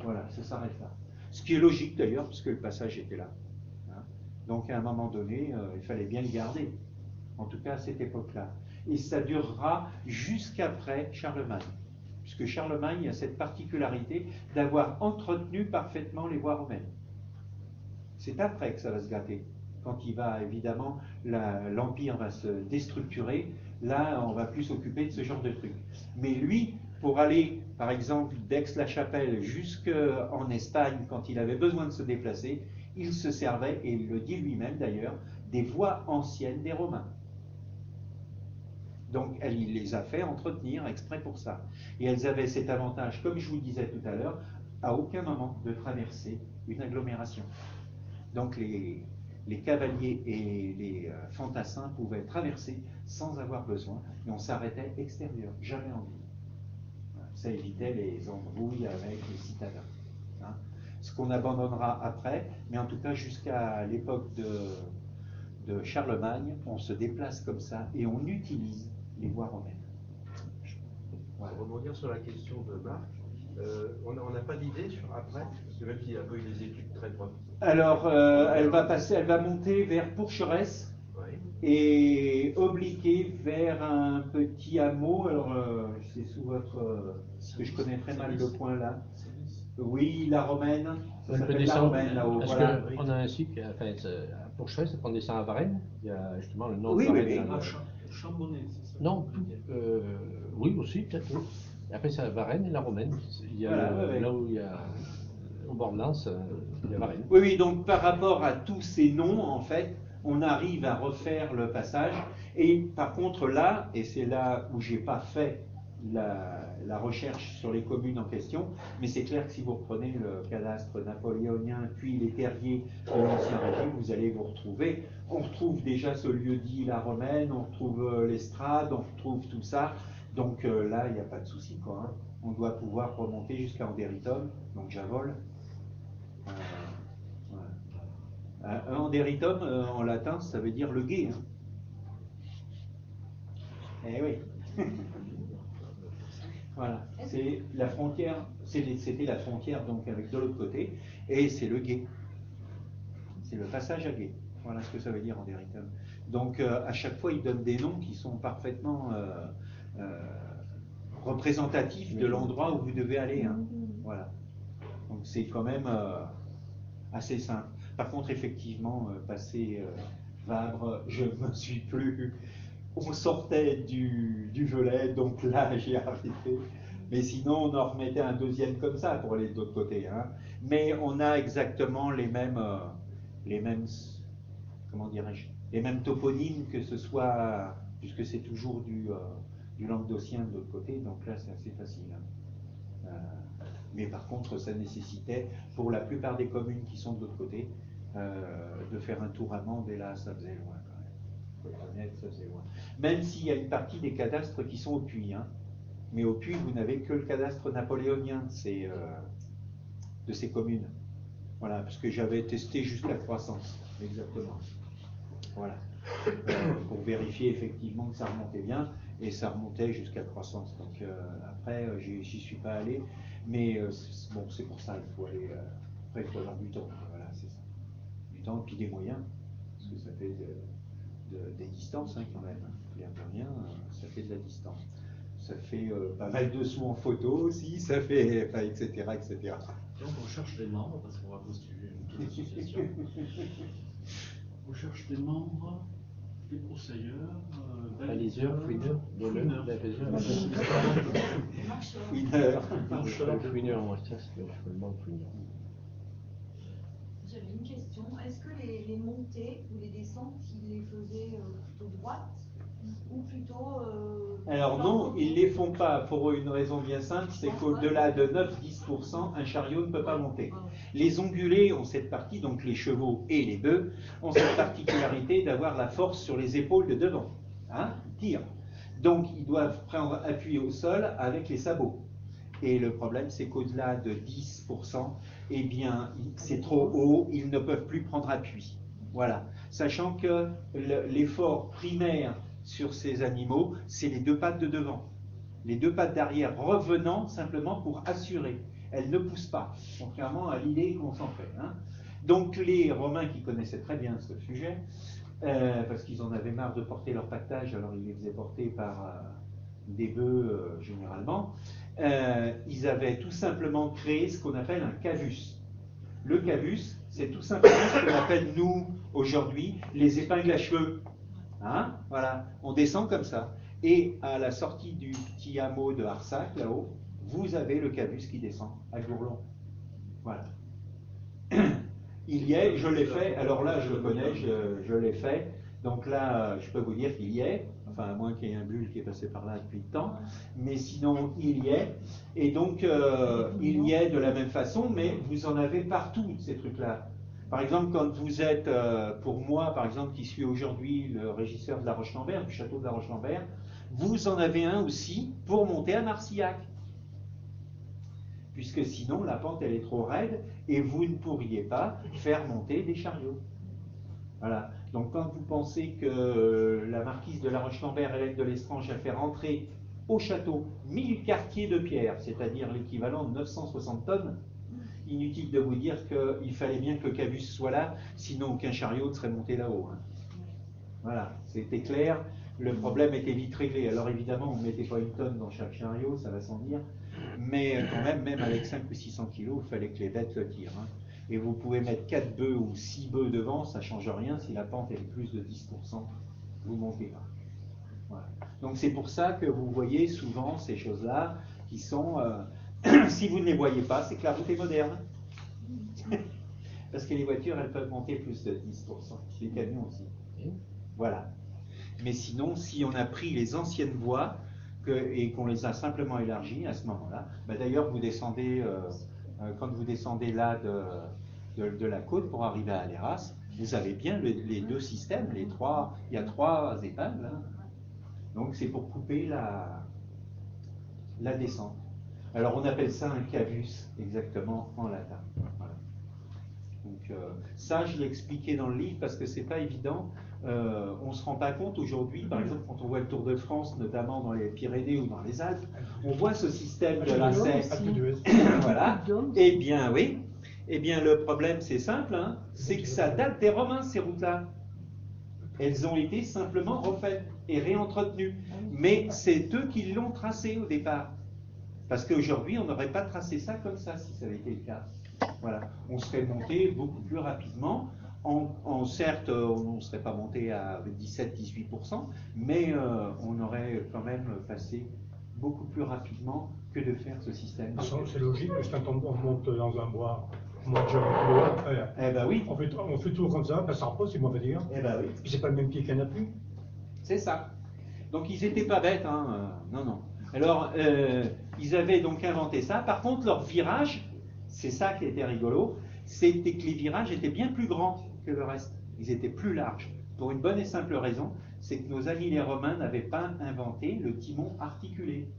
Voilà, ça s'arrête là. Ce qui est logique d'ailleurs, puisque le passage était là. Hein. Donc à un moment donné, il fallait bien le garder. En tout cas à cette époque-là. Et ça durera jusqu'après Charlemagne. Puisque Charlemagne a cette particularité d'avoir entretenu parfaitement les voies romaines. C'est après que ça va se gâter. Quand il va, évidemment, l'Empire va se déstructurer, là, on va plus s'occuper de ce genre de trucs. Mais lui, pour aller, par exemple, d'Aix-la-Chapelle jusqu'en Espagne, quand il avait besoin de se déplacer, il se servait, et il le dit lui-même d'ailleurs, des voies anciennes des Romains. Donc, il les a fait entretenir exprès pour ça. Et elles avaient cet avantage, comme je vous le disais tout à l'heure, à aucun moment de traverser une agglomération. Donc, les cavaliers et les fantassins pouvaient traverser sans avoir besoin, et on s'arrêtait extérieur, jamais en ville. Ça évitait les embrouilles avec les citadins. Hein. Ce qu'on abandonnera après, mais en tout cas jusqu'à l'époque de Charlemagne, on se déplace comme ça et on utilise les voies romaines. Voilà. Pour rebondir sur la question de Marc, on n'a pas d'idée sur après, parce que même s'il a pas eu des études très profondes. Alors, elle va monter vers Pourcheresse et obliquer vers un petit hameau. Alors, c'est sous votre. Que je connais très mal le point là. Oui, la Romaine. Ça s'appelle la Romaine là-haut. Voilà. On a un site, enfin, pour Pourcheresse, on descend à Varennes. Il y a justement le nom oui, de oui, Varennes. oui. Chambonnet, c'est ça? Non, oui aussi, peut-être. Oui. Et après, c'est la Varennes et la Romaine. Il y a Voilà, ouais. là où il y a au bord de Lens, il y a Varennes. Oui, oui, donc par rapport à tous ces noms, en fait, on arrive à refaire le passage. Et par contre, là, et c'est là où j'ai pas fait la recherche sur les communes en question, mais c'est clair que si vous reprenez le cadastre napoléonien, puis les terriers de l'Ancien Régime, vous allez vous retrouver. On retrouve déjà ce lieu-dit, la Romaine, on retrouve l'Estrade, on retrouve tout ça. Donc là, il n'y a pas de souci, quoi. Hein. On doit pouvoir remonter jusqu'à Anderytum, donc Javol. Anderytum, en latin, ça veut dire le gué. Hein. Eh oui. Voilà, c'est la frontière, c'était la frontière donc avec de l'autre côté, et c'est le gué. C'est le passage à gué. Voilà ce que ça veut dire Anderytum. Donc à chaque fois, ils donnent des noms qui sont parfaitement représentatifs de l'endroit où vous devez aller. Hein. Voilà. Donc c'est quand même assez simple. Par contre, effectivement, passer Vabre, je ne me suis plus. On sortait du Velay, donc là j'ai arrêté. Mais sinon, on en remettait un deuxième comme ça pour aller de l'autre côté. Hein. Mais on a exactement les mêmes comment dirais-je, les mêmes toponymes, que ce soit, puisque c'est toujours du languedocien de l'autre côté, donc là c'est assez facile. Hein. Mais par contre, ça nécessitait, pour la plupart des communes qui sont de l'autre côté, de faire un tour à Mende, et là ça faisait loin quand même. Faut être honnête, ça faisait loin. Même s'il y a une partie des cadastres qui sont au Puy, hein. Mais au Puy, vous n'avez que le cadastre napoléonien de ces communes. Voilà, parce que j'avais testé jusqu'à Croissance, exactement. Voilà. Pour vérifier effectivement que ça remontait bien, et ça remontait jusqu'à Croissance. Donc après, j'y suis pas allé, mais bon, c'est pour ça, il faut aller. Après, il faut avoir du temps. Voilà, c'est ça. Du temps, puis des moyens, parce que ça fait des distances hein, quand même. Il n'y a rien, ça fait de la distance. Ça fait pas mal de sous en photo aussi, ça fait, enfin, etc., etc. Donc on cherche des membres, parce qu'on va constituer une petite association. On cherche des membres, des broussailleurs, Baliseurs, fouineurs, voleurs, fouineurs, moi, ça c'est le mot fouineur. J'avais une question. Est-ce que les montées ou les descentes, ils les faisaient plutôt droite ou plutôt... Alors non, ils ne les font pas pour une raison bien simple, c'est qu'au-delà de 9-10%, un chariot ne peut pas monter. Les ongulés ont cette partie, donc les chevaux et les bœufs, ont cette particularité d'avoir la force sur les épaules de devant. Hein, tirent. Donc ils doivent prendre appui au sol avec les sabots. Et le problème, c'est qu'au-delà de 10%, eh bien, c'est trop haut, ils ne peuvent plus prendre appui. Voilà. Sachant que l'effort primaire sur ces animaux, c'est les deux pattes de devant. Les deux pattes d'arrière revenant simplement pour assurer. Elles ne poussent pas, contrairement à l'idée qu'on s'en fait. Hein. Donc les Romains qui connaissaient très bien ce sujet, parce qu'ils en avaient marre de porter leur pactage, alors ils les faisaient porter par des bœufs généralement, ils avaient tout simplement créé ce qu'on appelle un cavus. Le cavus, c'est tout simplement ce qu'on appelle nous, aujourd'hui, les épingles à cheveux. Hein, voilà, on descend comme ça. Et à la sortie du petit hameau de Arsac, là-haut, vous avez le cavus qui descend à Gourlon. Voilà. Il y est, je l'ai fait, alors là je le connais, je l'ai fait. Donc là, je peux vous dire qu'il y est, enfin à moins qu'il y ait un bulle qui est passé par là depuis le temps, mais sinon il y est. Et donc il y est de la même façon, mais vous en avez partout ces trucs-là. Par exemple, quand vous êtes, pour moi, par exemple, qui suis aujourd'hui le régisseur de la Roche-Lambert, du château de la Roche-Lambert, vous en avez un aussi pour monter à Marcillac. Puisque sinon, la pente, elle est trop raide et vous ne pourriez pas faire monter des chariots. Voilà. Donc, quand vous pensez que la marquise de la Roche-Lambert, Hélène de Lestrange, a fait rentrer au château 1000 quartiers de pierre, c'est-à-dire l'équivalent de 960 tonnes, inutile de vous dire qu'il fallait bien que le cavus soit là, sinon aucun chariot ne serait monté là-haut. Hein. Voilà, c'était clair, le problème était vite réglé. Alors évidemment, on ne mettait pas une tonne dans chaque chariot, ça va sans dire, mais quand même avec 5 ou 600 kilos, il fallait que les bêtes le tirent. Hein. Et vous pouvez mettre 4 bœufs ou 6 bœufs devant, ça ne change rien, si la pente est plus de 10%, vous ne montez pas. Voilà. Donc c'est pour ça que vous voyez souvent ces choses-là qui sont, si vous ne les voyez pas, c'est que la route est moderne. Parce que les voitures, elles peuvent monter plus de 10%, les camions aussi. Voilà. Mais sinon, si on a pris les anciennes voies et qu'on les a simplement élargies à ce moment-là, bah d'ailleurs, vous descendez, quand vous descendez là de la côte pour arriver à Aléras, vous avez bien les deux systèmes, il y a 3 épingles. Hein. Donc c'est pour couper la descente. Alors on appelle ça un cavus, exactement, en latin. Voilà. Donc ça, je l'ai expliqué dans le livre parce que c'est pas évident. On ne se rend pas compte aujourd'hui, par exemple, quand on voit le Tour de France, notamment dans les Pyrénées ou dans les Alpes, on voit ce système de lacets. Voilà. Eh bien, oui. Eh bien, le problème, c'est simple, hein, c'est que ça date des Romains, ces routes-là. Elles ont été simplement refaites et réentretenues. Mais c'est eux qui l'ont tracé au départ. Parce qu'aujourd'hui, on n'aurait pas tracé ça comme ça, si ça avait été le cas. Voilà. On serait monté beaucoup plus rapidement. Certes, on ne serait pas monté à 17-18%, mais on aurait quand même passé beaucoup plus rapidement que de faire ce système. C'est logique, parce que quand on monte dans un bois, on monte jamais plus loin après. Eh ben oui. On fait tout comme ça, ça repose, c'est mauvais dire. Eh ben oui. Puis c'est pas le même pied qu'il y en a plus. C'est ça. Donc ils n'étaient pas bêtes, hein. Non, non. Alors, ils avaient donc inventé ça. Par contre, leur virage, c'est ça qui était rigolo, c'était que les virages étaient bien plus grands que le reste. Ils étaient plus larges. Pour une bonne et simple raison, c'est que nos amis les Romains n'avaient pas inventé le timon articulé.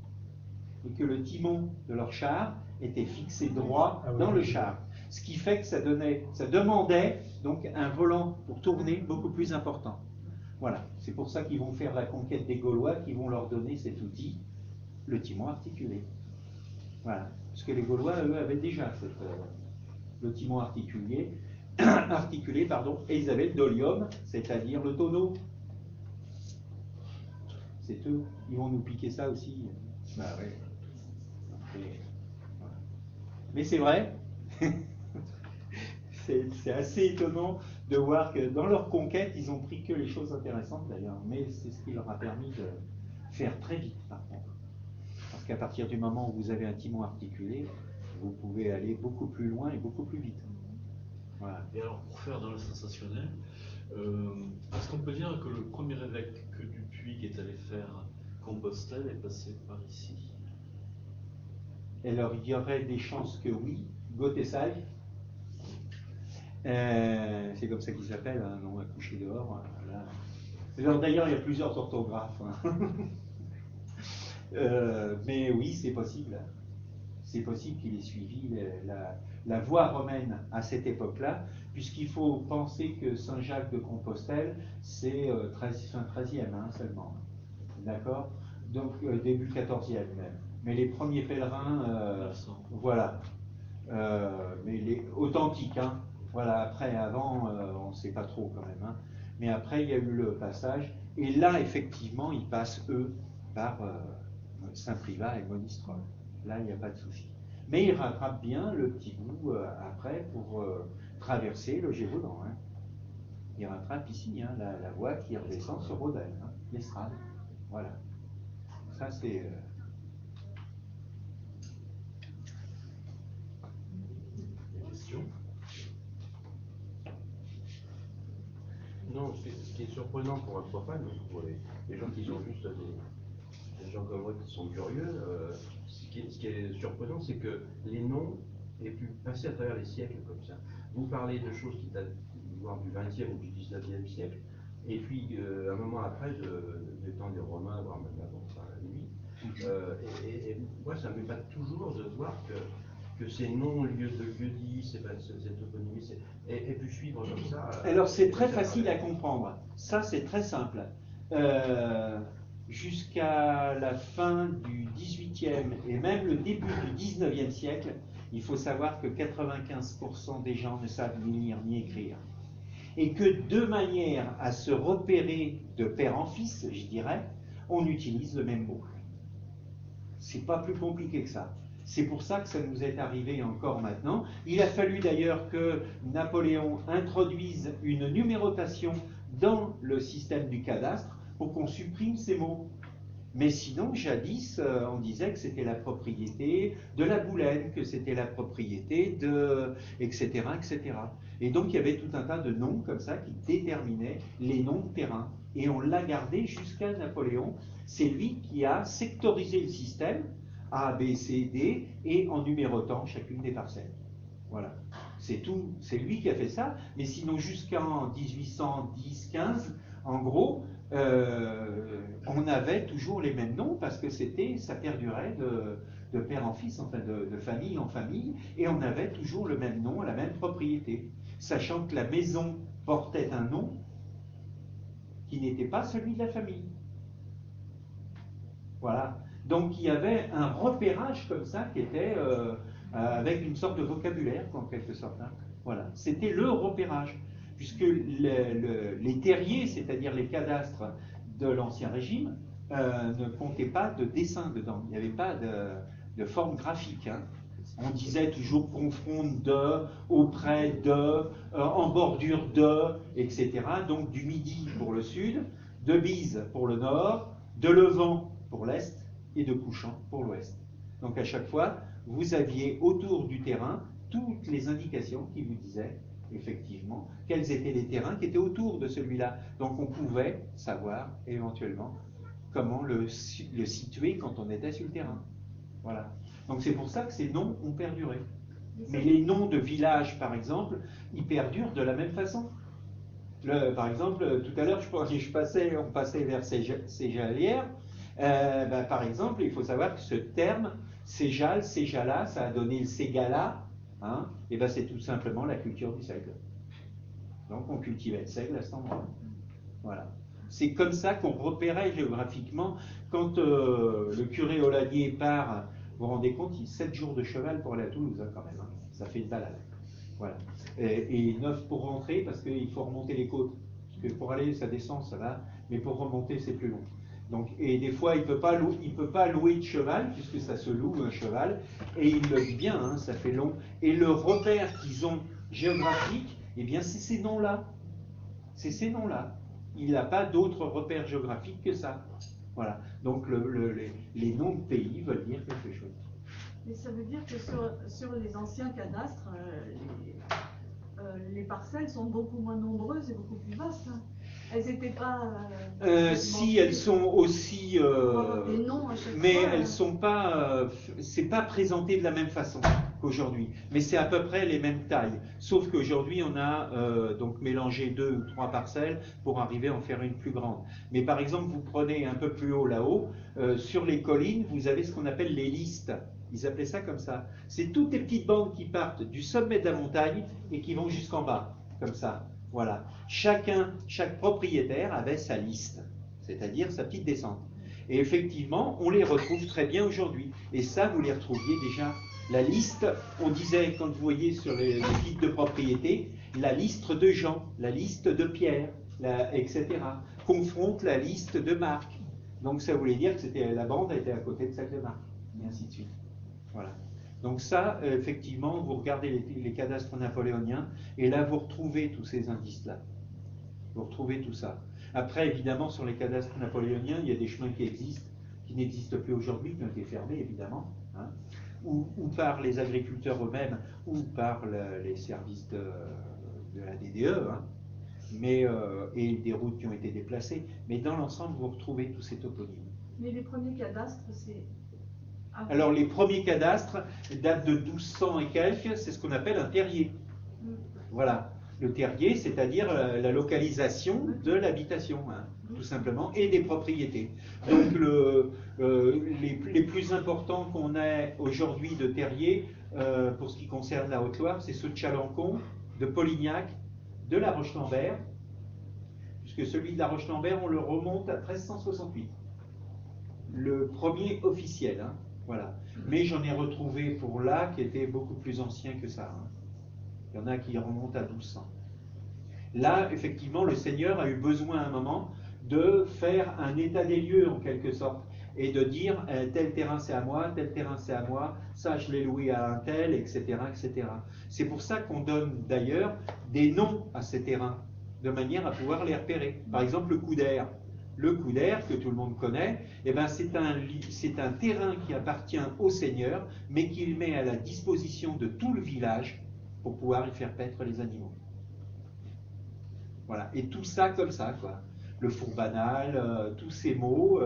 Et que le timon de leur char était fixé droit dans le char. Ce qui fait que ça demandait donc un volant pour tourner beaucoup plus important. Voilà. C'est pour ça qu'ils vont faire la conquête des Gaulois, qui vont leur donner cet outil, le timon articulé. Voilà. Parce que les Gaulois, eux, avaient déjà le timon articulé, et ils avaient le dolium, c'est-à-dire le tonneau. C'est eux. Ils vont nous piquer ça aussi. Bah ouais. Voilà. Mais c'est vrai. C'est assez étonnant de voir que dans leur conquête, ils ont pris que les choses intéressantes d'ailleurs. Mais c'est ce qui leur a permis de faire très vite par contre. Parce qu'à partir du moment où vous avez un timon articulé, vous pouvez aller beaucoup plus loin et beaucoup plus vite. Voilà. Et alors, pour faire dans le sensationnel, est-ce qu'on peut dire que le premier évêque du Puy qui est allé faire Compostelle est passé par ici? Alors, il y aurait des chances que oui. Gottesal, c'est comme ça qu'il s'appelle, un nom à coucher dehors. Voilà. Alors, d'ailleurs, il y a plusieurs orthographes. Hein. Mais oui, c'est possible. C'est possible qu'il ait suivi la voie romaine à cette époque-là, puisqu'il faut penser que Saint-Jacques de Compostelle, c'est fin 13e hein, seulement. D'accord? Donc début 14e même. Mais les premiers pèlerins, voilà. Mais les authentiques, hein. Voilà, après, avant, on ne sait pas trop quand même. Hein. Mais après, il y a eu le passage. Et là, effectivement, ils passent, eux, par Saint-Privat et Monistrol. Là, il n'y a pas de souci. Mais ils rattrapent bien le petit bout après pour traverser le Gévaudan. Hein. Ils rattrapent ici hein, la voie qui redescend sur Rodin, hein, l'Estrade. Voilà. Ça, c'est... Des questions? Non, ce qui est surprenant pour un profane, pour les gens qui sont juste des gens comme moi qui sont curieux, ce qui est surprenant, c'est que les noms aient pu passer à travers les siècles comme ça. Vous parlez de choses qui datent voire du XXe ou du XIXe siècle, et puis un moment après, du temps des Romains, voire même avant ça, à la limite. Et moi, ça m'épate toujours de voir que ces noms, lieux de lieu-dit, cette toponymie, aient pu suivre comme ça. Alors, c'est très facile à comprendre. Ça, c'est très simple. Jusqu'à la fin du XVIIIe et même le début du XIXe siècle, il faut savoir que 95% des gens ne savent ni lire ni écrire. Et que de manière à se repérer de père en fils, je dirais, on utilise le même mot. C'est pas plus compliqué que ça. C'est pour ça que ça nous est arrivé encore maintenant. Il a fallu d'ailleurs que Napoléon introduise une numérotation dans le système du cadastre pour qu'on supprime ces mots. Mais sinon, jadis, on disait que c'était la propriété de la Boulaine, que c'était la propriété de... etc., etc. Et donc, il y avait tout un tas de noms comme ça qui déterminaient les noms de terrain. Et on l'a gardé jusqu'à Napoléon. C'est lui qui a sectorisé le système, A, B, C, D, et en numérotant chacune des parcelles. Voilà. C'est tout. C'est lui qui a fait ça. Mais sinon, jusqu'en 1810-15, en gros, on avait toujours les mêmes noms parce que ça perdurait de père en fils, enfin de famille en famille, et on avait toujours le même nom, la même propriété, sachant que la maison portait un nom qui n'était pas celui de la famille. Voilà. Donc il y avait un repérage comme ça qui était avec une sorte de vocabulaire, en quelque sorte. Hein. Voilà. C'était le repérage. Puisque les terriers, c'est-à-dire les cadastres de l'Ancien Régime, ne comptaient pas de dessin dedans. Il n'y avait pas de forme graphique. Hein. On disait toujours confronte de, auprès de, en bordure de, etc. Donc du midi pour le sud, de bise pour le nord, de levant pour l'est et de couchant pour l'ouest. Donc à chaque fois, vous aviez autour du terrain toutes les indications qui vous disaient effectivement, quels étaient les terrains qui étaient autour de celui-là. Donc on pouvait savoir éventuellement comment le situer quand on était sur le terrain. Voilà. Donc c'est pour ça que ces noms ont perduré. Mais les noms de villages, par exemple, ils perdurent de la même façon. Par exemple, tout à l'heure, on passait vers Céjalières. Par exemple, il faut savoir que ce terme, Céjal, Céjala, ça a donné le Ségala. Hein, et ben c'est tout simplement la culture du seigle. Donc on cultivait le seigle à cet endroit. Voilà. C'est comme ça qu'on repérait géographiquement. Quand le curé Oladier part, vous vous rendez compte, il 7 jours de cheval pour aller à Toulouse, hein, quand même. Hein. Ça fait une balade. Voilà. Et 9 pour rentrer, parce qu'il faut remonter les côtes. Parce que pour aller, ça descend, ça va, mais pour remonter, c'est plus long. Donc, et des fois, il ne peut pas louer de cheval, puisque ça se loue un cheval, et il le dit bien, hein, ça fait long. Et le repère qu'ils ont géographique, eh bien, c'est ces noms-là. C'est ces noms-là. Il n'a pas d'autres repères géographiques que ça. Voilà. Donc, les noms de pays veulent dire quelque chose. Mais ça veut dire que sur les anciens cadastres, les parcelles sont beaucoup moins nombreuses et beaucoup plus vastes. Hein. Elles n'étaient pas. Si elles sont aussi, des noms à chaque mais fois, elles sont pas. C'est pas présenté de la même façon qu'aujourd'hui. Mais c'est à peu près les mêmes tailles. Sauf qu'aujourd'hui, on a donc mélangé 2 ou 3 parcelles pour arriver à en faire une plus grande. Mais par exemple, vous prenez un peu plus haut là-haut, sur les collines, vous avez ce qu'on appelle les listes. Ils appelaient ça comme ça. C'est toutes les petites bandes qui partent du sommet de la montagne et qui vont jusqu'en bas, comme ça. Voilà. Chaque propriétaire avait sa liste, c'est-à-dire sa petite descente. Et effectivement, on les retrouve très bien aujourd'hui. Et ça, vous les retrouviez déjà. La liste, on disait, quand vous voyez sur les titres de propriété, la liste de Jean, la liste de Pierre, etc. Confronte la liste de Marc. Donc ça voulait dire que la bande était à côté de celle de Marc, et ainsi de suite. Voilà. Donc ça, effectivement, vous regardez les cadastres napoléoniens, et là, vous retrouvez tous ces indices-là. Vous retrouvez tout ça. Après, évidemment, sur les cadastres napoléoniens, il y a des chemins qui n'existent plus aujourd'hui, qui ont été fermés, évidemment, hein, ou par les agriculteurs eux-mêmes, ou par les services de la DDE, hein, et des routes qui ont été déplacées. Mais dans l'ensemble, vous retrouvez tous ces toponymes. Mais les premiers cadastres, c'est... Alors, les premiers cadastres datent de 1200 et quelques, c'est ce qu'on appelle un terrier. Voilà. Le terrier, c'est-à-dire la localisation de l'habitation, hein, tout simplement, et des propriétés. Donc, les plus importants qu'on ait aujourd'hui de terriers, pour ce qui concerne la Haute-Loire, c'est ceux de Chalancon, de Polignac, de la Roche-Lambert, puisque celui de la Roche-Lambert, on le remonte à 1368. Le premier officiel, hein. Voilà. Mais j'en ai retrouvé pour là qui était beaucoup plus ancien que ça. Hein. Il y en a qui remontent à 1200. Là, effectivement, le Seigneur a eu besoin à un moment de faire un état des lieux en quelque sorte et de dire tel terrain c'est à moi, tel terrain c'est à moi, ça je l'ai loué à un tel, etc. etc. C'est pour ça qu'on donne d'ailleurs des noms à ces terrains de manière à pouvoir les repérer. Par exemple, le Couder. Le Couder, que tout le monde connaît, eh ben c'est un terrain qui appartient au seigneur, mais qu'il met à la disposition de tout le village pour pouvoir y faire paître les animaux. Voilà, et tout ça comme ça, quoi. Le four banal, tous ces mots,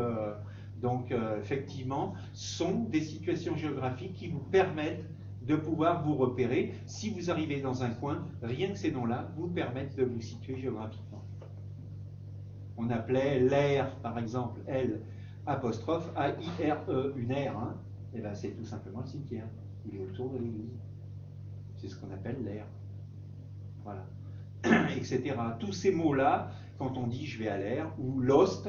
effectivement, sont des situations géographiques qui vous permettent de pouvoir vous repérer. Si vous arrivez dans un coin, rien que ces noms-là vous permettent de vous situer géographiquement. On appelait l'aire, par exemple, L apostrophe A-I-R-E, une aire, hein, et ben c'est tout simplement le cimetière. Il est autour de l'église. C'est ce qu'on appelle l'aire. Voilà. Etc. Tous ces mots-là, quand on dit je vais à l'air, ou l'ost,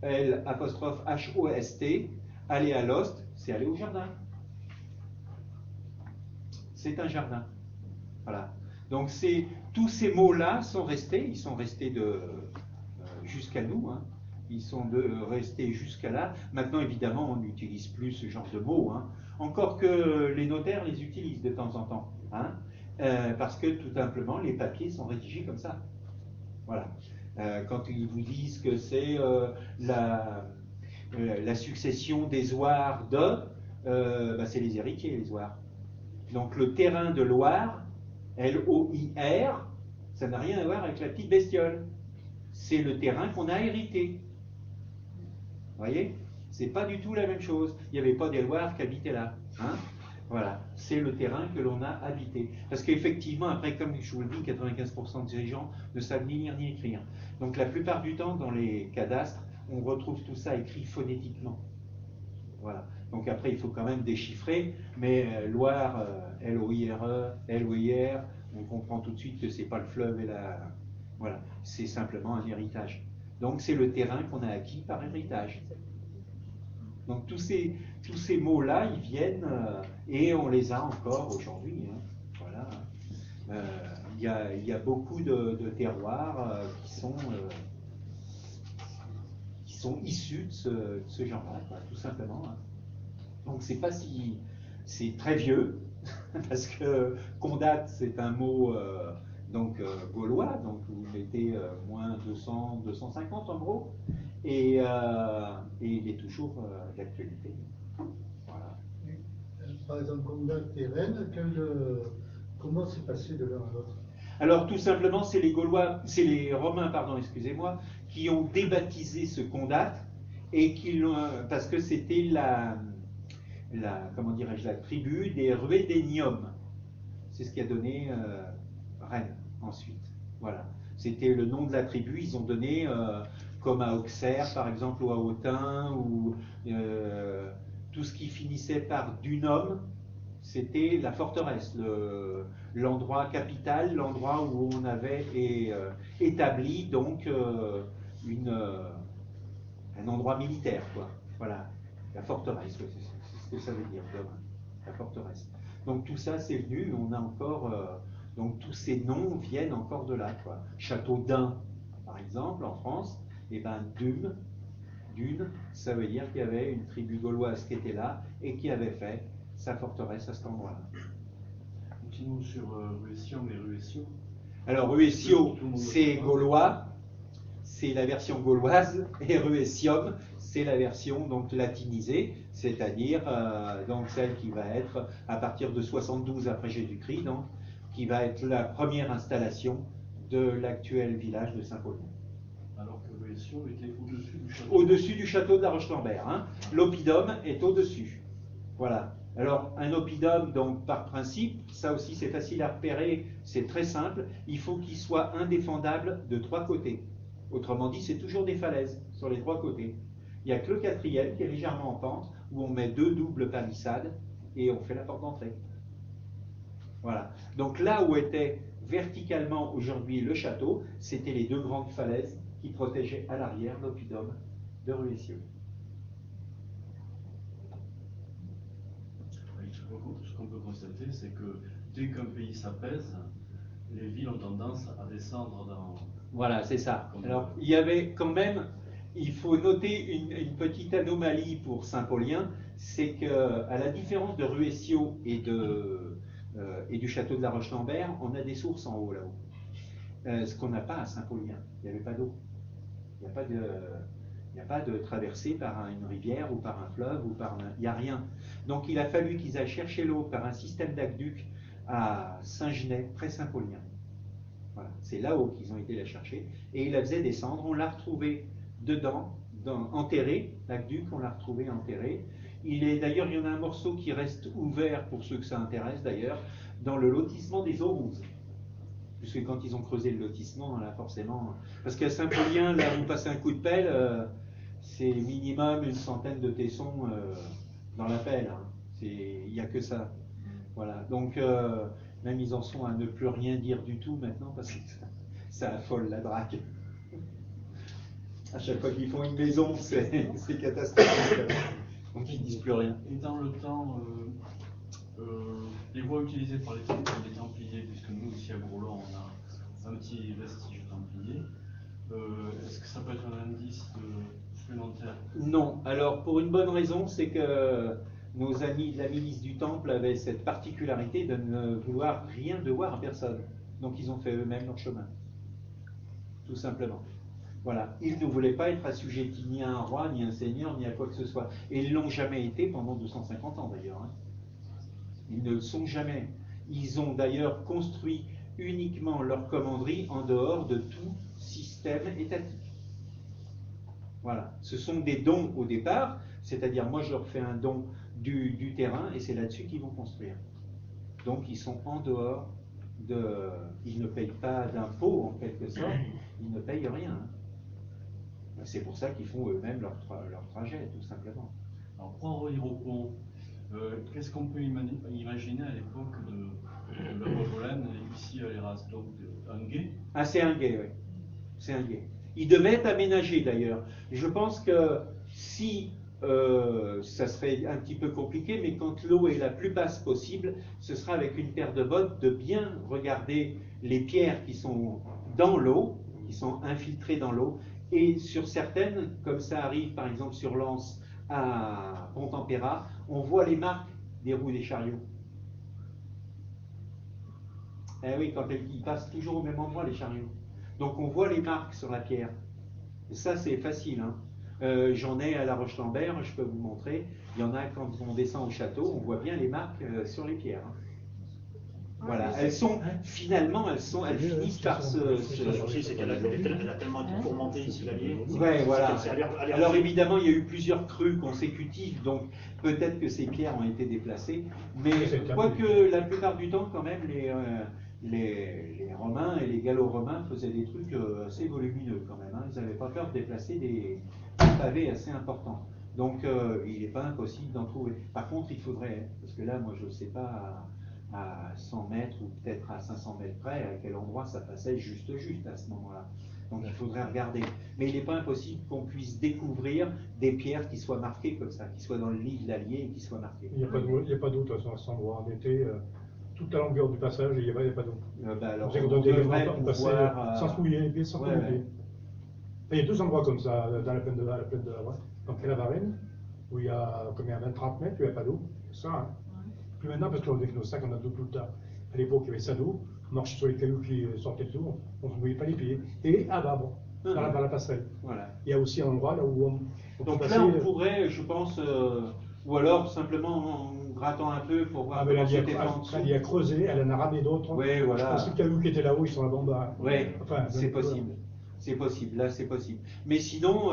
L apostrophe H-O-S-T, aller à l'ost, c'est aller au jardin. C'est un jardin. Voilà. Donc tous ces mots-là sont restés, ils sont restés jusqu'à nous, hein. Ils sont restés jusqu'à là. Maintenant, évidemment, on n'utilise plus ce genre de mots, hein. Encore que les notaires les utilisent de temps en temps, hein. Parce que tout simplement, les papiers sont rédigés comme ça. Voilà. Quand ils vous disent que c'est la succession des Oirs c'est les héritiers, les Oirs. Donc le terrain de Loire, L-O-I-R, ça n'a rien à voir avec la petite bestiole. C'est le terrain qu'on a hérité. Vous voyez? C'est pas du tout la même chose. Il n'y avait pas des Loirs qui habitaient là, hein. Voilà, c'est le terrain que l'on a habité. Parce qu'effectivement, après, comme je vous le dis, 95% des gens ne savent ni lire ni écrire. Donc la plupart du temps, dans les cadastres, on retrouve tout ça écrit phonétiquement. Voilà. Donc après, il faut quand même déchiffrer, mais Loire, L-O-I-R-E, L-O-I-R, on comprend tout de suite que c'est pas le fleuve et la... Voilà, c'est simplement un héritage. Donc c'est le terrain qu'on a acquis par héritage. Donc tous ces mots-là, ils viennent et on les a encore aujourd'hui, hein. Voilà. Il y a beaucoup de terroirs qui sont issus de ce genre-là, tout simplement, hein. Donc c'est très vieux, parce que Condat, c'est un mot gaulois, donc vous mettez moins 200, 250 en gros, et il est toujours d'actualité. Voilà. Par exemple, Condat et Rennes, comment c'est passé de l'un à l'autre? Alors tout simplement, c'est les Romains, pardon, excusez-moi, qui ont débaptisé ce Condat, et parce que c'était comment dirais-je, la tribu des Ruédénium. C'est ce qui a donné Rennes ensuite. Voilà. C'était le nom de la tribu, ils ont donné, comme à Auxerre par exemple, ou à Autun, ou tout ce qui finissait par Dunum, c'était la forteresse, l'endroit capital, l'endroit où on avait établi donc un endroit militaire, quoi. Voilà, la forteresse, c'est ce que ça veut dire, la forteresse. Donc tout ça, c'est venu, on a encore, donc tous ces noms viennent encore de là, quoi. Château d'Ain, par exemple, en France, et ben Dune, ça veut dire qu'il y avait une tribu gauloise qui était là et qui avait fait sa forteresse à cet endroit-là. Continuons sur Ruessium et Ruessio. Alors Ruessio, c'est gaulois, c'est la version gauloise, et Ruessium, c'est la version donc latinisée, c'est-à-dire donc celle qui va être à partir de 72 après Jésus-Christ, donc qui va être la première installation de l'actuel village de Saint-Paulien. Alors que Ruessio était au-dessus du château. Au-dessus du château de la Roche-Lambert, hein. L'oppidum est au-dessus. Voilà. Alors, un oppidum, donc par principe, ça aussi c'est facile à repérer, c'est très simple, il faut qu'il soit indéfendable de 3 côtés. Autrement dit, c'est toujours des falaises sur les 3 côtés. Il n'y a que le 4e qui est légèrement en pente, où on met 2 doubles palissades et on fait la porte d'entrée. Voilà. Donc là où était verticalement aujourd'hui le château, c'était les 2 grandes falaises qui protégeaient à l'arrière l'oppidum de Ruessio. Ce qu'on peut constater, c'est que dès qu'un pays s'apaise, les villes ont tendance à descendre dans... Voilà, c'est ça. Alors, il y avait quand même, il faut noter une petite anomalie pour Saint-Paulien, c'est qu'à la différence de Ruessio et du château de la Roche-Lambert, on a des sources en haut là-haut. Ce qu'on n'a pas à Saint-Paulien. Il n'y avait pas d'eau. Il n'y a pas Il n'y a pas de traversée par une rivière ou par un fleuve ou par il n'y a rien. Donc il a fallu qu'ils aillent chercher l'eau par un système d'aqueduc à Saint-Genès, près Saint-Paulien. Voilà. C'est là-haut qu'ils ont été la chercher. Et il la faisait descendre. On l'a retrouvée dedans, enterrée. L'aqueduc, on l'a retrouvée enterrée. D'ailleurs, il y en a un morceau qui reste ouvert, pour ceux que ça intéresse d'ailleurs, dans le lotissement des Aurouses. Puisque quand ils ont creusé le lotissement, là forcément... Parce qu'à Saint-Paulien, là où vous passez un coup de pelle, c'est minimum une centaine de tessons dans la pelle. Hein. Il n'y a que ça. Voilà. Donc, même ils en sont à ne plus rien dire du tout maintenant, parce que ça affole la drague. À chaque fois qu'ils font une maison, c'est catastrophique. Donc ils ne disent plus rien. Et dans le temps, les voies utilisées par les Templiers, puisque nous ici à Groslay, on a un petit vestige templier, est-ce que ça peut être un indice supplémentaire? Non. Alors pour une bonne raison, c'est que nos amis de la milice du Temple avaient cette particularité de ne vouloir rien devoir à personne. Donc ils ont fait eux-mêmes leur chemin. Tout simplement. Voilà. Ils ne voulaient pas être assujettis ni à un roi, ni à un seigneur, ni à quoi que ce soit. Et ils ne l'ont jamais été pendant 250 ans d'ailleurs. Hein. Ils ne le sont jamais. Ils ont d'ailleurs construit uniquement leur commanderie en dehors de tout système étatique. Voilà. Ce sont des dons au départ, c'est-à-dire moi je leur fais un don du terrain et c'est là-dessus qu'ils vont construire. Donc ils sont en dehors de... Ils ne payent pas d'impôts en quelque sorte, ils ne payent rien. Hein. C'est pour ça qu'ils font eux-mêmes leur trajet, tout simplement. Alors pour en revenir au pont, qu'est-ce qu'on peut imaginer à l'époque de la Voie ici à l'Eras? Donc un gué? Ah, c'est un gué, oui. C'est un gué. Il devait être aménagé d'ailleurs. Je pense que si ça serait un petit peu compliqué, mais quand l'eau est la plus basse possible, ce sera avec une paire de bottes de bien regarder les pierres qui sont dans l'eau, qui sont infiltrées dans l'eau, et sur certaines, comme ça arrive par exemple sur l'Anse à Pont-Tempéra, on voit les marques des roues des chariots. Eh oui, quand ils passent toujours au même endroit, les chariots. Donc on voit les marques sur la pierre. Et ça, c'est facile. Hein. J'en ai à La Roche-Lambert, je peux vous montrer. Il y en a quand on descend au château, on voit bien les marques sur les pierres. Hein. Voilà, elles sont finalement, elles finissent par se. C'est qu'elle a tellement été tourmentée ici l'Allier. Ouais, voilà. Alors évidemment, il y a eu plusieurs crues consécutives, donc peut-être que ces pierres ont été déplacées, mais quoique la plupart du temps, quand même, les Romains et les Gallo-Romains faisaient des trucs assez volumineux quand même. Hein. Ils n'avaient pas peur de déplacer des pavés assez importants. Donc il n'est pas impossible d'en trouver. Par contre, il faudrait, parce que là, moi, je ne sais pas à 100 mètres ou peut-être à 500 mètres près à quel endroit ça passait juste à ce moment-là. Donc il faudrait regarder. Mais il n'est pas impossible qu'on puisse découvrir des pierres qui soient marquées comme ça, qui soient dans le lit de l'Allier et qui soient marquées. Il n'y a pas d'eau de toute façon à cet endroit. En été, toute la longueur du passage, il n'y a pas d'eau. Alors, on devrait pouvoir sans se mouiller les pieds, sans se mouiller. Il y a deux endroits comme ça dans la plaine de la Voie. Donc il y a la Varenne, où il y a 20-30 mètres, où il n'y a pas d'eau. Ça, hein. Plus maintenant, parce qu'avec nos sacs, on a d'eau tout le temps. À l'époque, il y avait ça d'eau, on marchait sur les cailloux qui sortaient de l'eau, on ne se mouillait pas les pieds. Et à bas, dans la passerelle. Voilà. Il y a aussi un endroit là où on donc peut là, on pourrait, je pense, ou alors simplement en grattant un peu pour voir comment c'était en dessous. Elle y a creusé, elle en a ramené d'autres. Oui, voilà. Je pense que les cailloux qui étaient là-haut, ils sont là-bas en bas. Oui, enfin, c'est possible. C'est possible, là c'est possible. Mais sinon,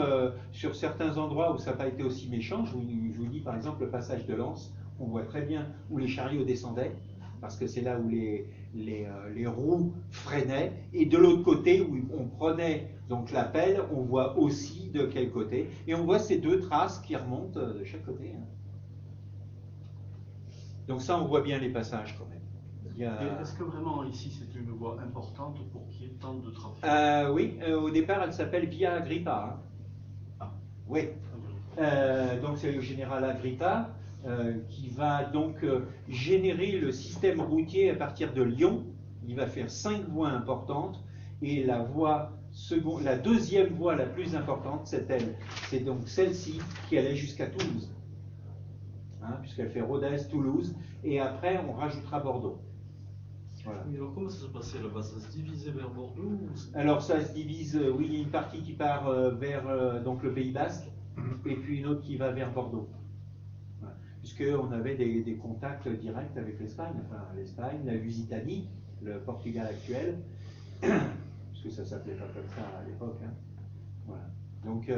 sur certains endroits où ça n'a pas été aussi méchant, je vous dis par exemple le passage de l'Anse, on voit très bien où les chariots descendaient, parce que c'est là où les roues freinaient, et de l'autre côté où on prenait donc la pelle, on voit aussi de quel côté, et on voit ces deux traces qui remontent de chaque côté. Hein. Donc ça, on voit bien les passages quand même. Est-ce que vraiment ici c'est une voie importante pour qu'il y ait tant de trafic? Oui, au départ elle s'appelle Via Agrippa. Hein. Ah. Oui. Donc c'est le général Agrippa qui va donc générer le système routier à partir de Lyon. Il va faire 5 voies importantes et la deuxième voie la plus importante, c'est donc celle-ci qui allait jusqu'à Toulouse. Hein, puisqu'elle fait Rodez, Toulouse, et après on rajoutera Bordeaux. Voilà. Mais alors comment ça se passait là-bas? Ça se divisait vers Bordeaux ou Alors ça se divise, oui, il y a une partie qui part vers donc le Pays Basque, et puis une autre qui va vers Bordeaux. Voilà. Puisqu'on avait des contacts directs avec l'Espagne, enfin l'Espagne, la Lusitanie, le Portugal actuel, puisque ça s'appelait pas comme ça à l'époque. Hein. Voilà. Donc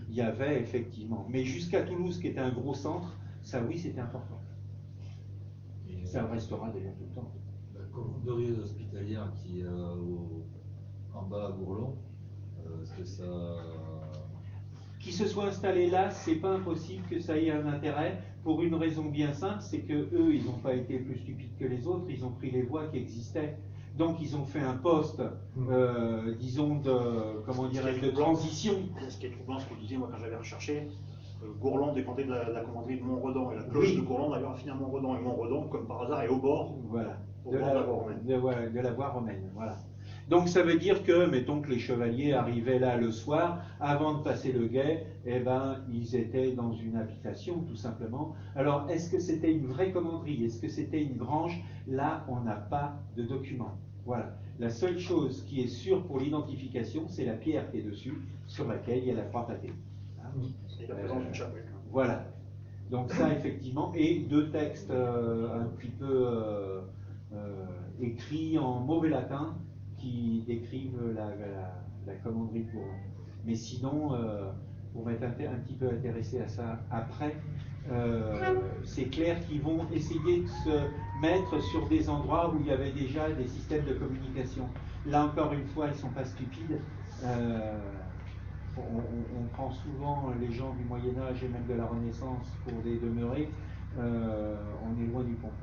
il y avait effectivement, mais jusqu'à Toulouse qui était un gros centre, ça oui c'était important. Et ça le restera d'ailleurs tout le temps. La commanderie hospitalière qui est en bas à Bourlon, est-ce que ça... Qui se soit installé là, c'est pas impossible que ça ait un intérêt, pour une raison bien simple, c'est que eux, ils n'ont pas été plus stupides que les autres, ils ont pris les voies qui existaient. Donc ils ont fait un poste, disons, de transition. Ce qui est troublant, ce que vous disiez, moi, quand j'avais recherché, Gourlon dépendait de la commanderie de Montredon, et la cloche de Gourlon d'ailleurs a fini à Montredon, et Montredon, comme par hasard, est au bord, voilà, de la voie romaine. De la voie romaine, voilà. Donc ça veut dire que, mettons que les chevaliers arrivaient là le soir, avant de passer le guet, eh ben, ils étaient dans une habitation, tout simplement. Alors, est-ce que c'était une vraie commanderie? Est-ce que c'était une grange? Là, on n'a pas de document. Voilà. La seule chose qui est sûre pour l'identification, c'est la pierre qui est dessus, sur laquelle il y a la croix patée. Hein? Et la présence d'une chapelle. Voilà. Donc ça, effectivement, et deux textes un petit peu écrits en mauvais latin, qui décrivent la commanderie de Bourlon. Mais sinon, pour m'être un petit peu intéressé à ça après, c'est clair qu'ils vont essayer de se mettre sur des endroits où il y avait déjà des systèmes de communication. Là encore une fois, ils ne sont pas stupides. On prend souvent les gens du Moyen-Âge et même de la Renaissance pour des demeurés. On est loin du compte.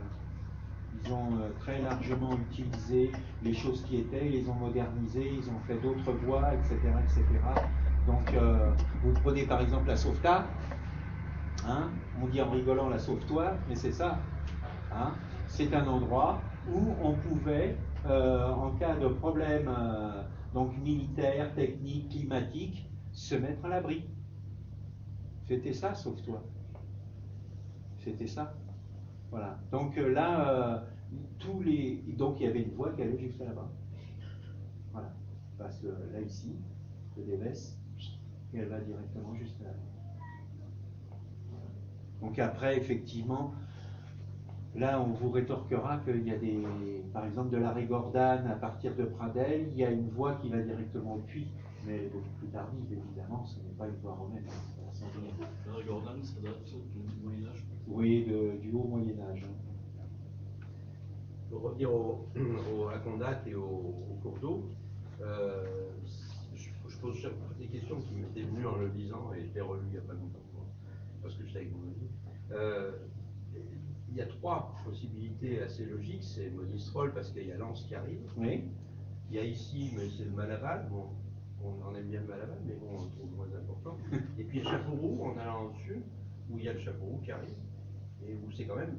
Ils ont très largement utilisé les choses qui étaient, ils les ont modernisées, ils ont fait d'autres voies, etc. etc. Donc, vous prenez par exemple la sauvetat, hein, on dit en rigolant la sauve-toi, mais c'est ça. Hein, c'est un endroit où on pouvait, en cas de problème donc militaire, technique, climatique, se mettre à l'abri. C'était ça, sauve-toi. C'était ça. Voilà. Donc là, donc il y avait une voie qui allait jusqu'à là-bas. Voilà. Elle passe là ici, de Dévès, et elle va directement jusqu'à là-bas. Voilà. Donc après, effectivement, là on vous rétorquera qu'il y a par exemple de la Régordane à partir de Pradelles, il y a une voie qui va directement au puits, mais elle est beaucoup plus tardive, évidemment, ce n'est pas une voie romaine. La Régordane, ça date du Moyen-Âge? Oui, du haut Moyen-Âge. Pour revenir à Condat et au cours d'eau, je pose chaque fois des questions qui m'étaient venues en le lisant et je l'ai relu il n'y a pas longtemps, parce que je savais que vous me dites. Il y a trois possibilités assez logiques. C'est Monistrol parce qu'il y a Lens qui arrive. Oui. Il y a ici, mais c'est le Malaval. Bon, on en aime bien le Malaval, mais bon, on le trouve moins important. Et puis le Chapeauroux en allant au sud, où il y a le Chapeauroux qui arrive, et où c'est quand même.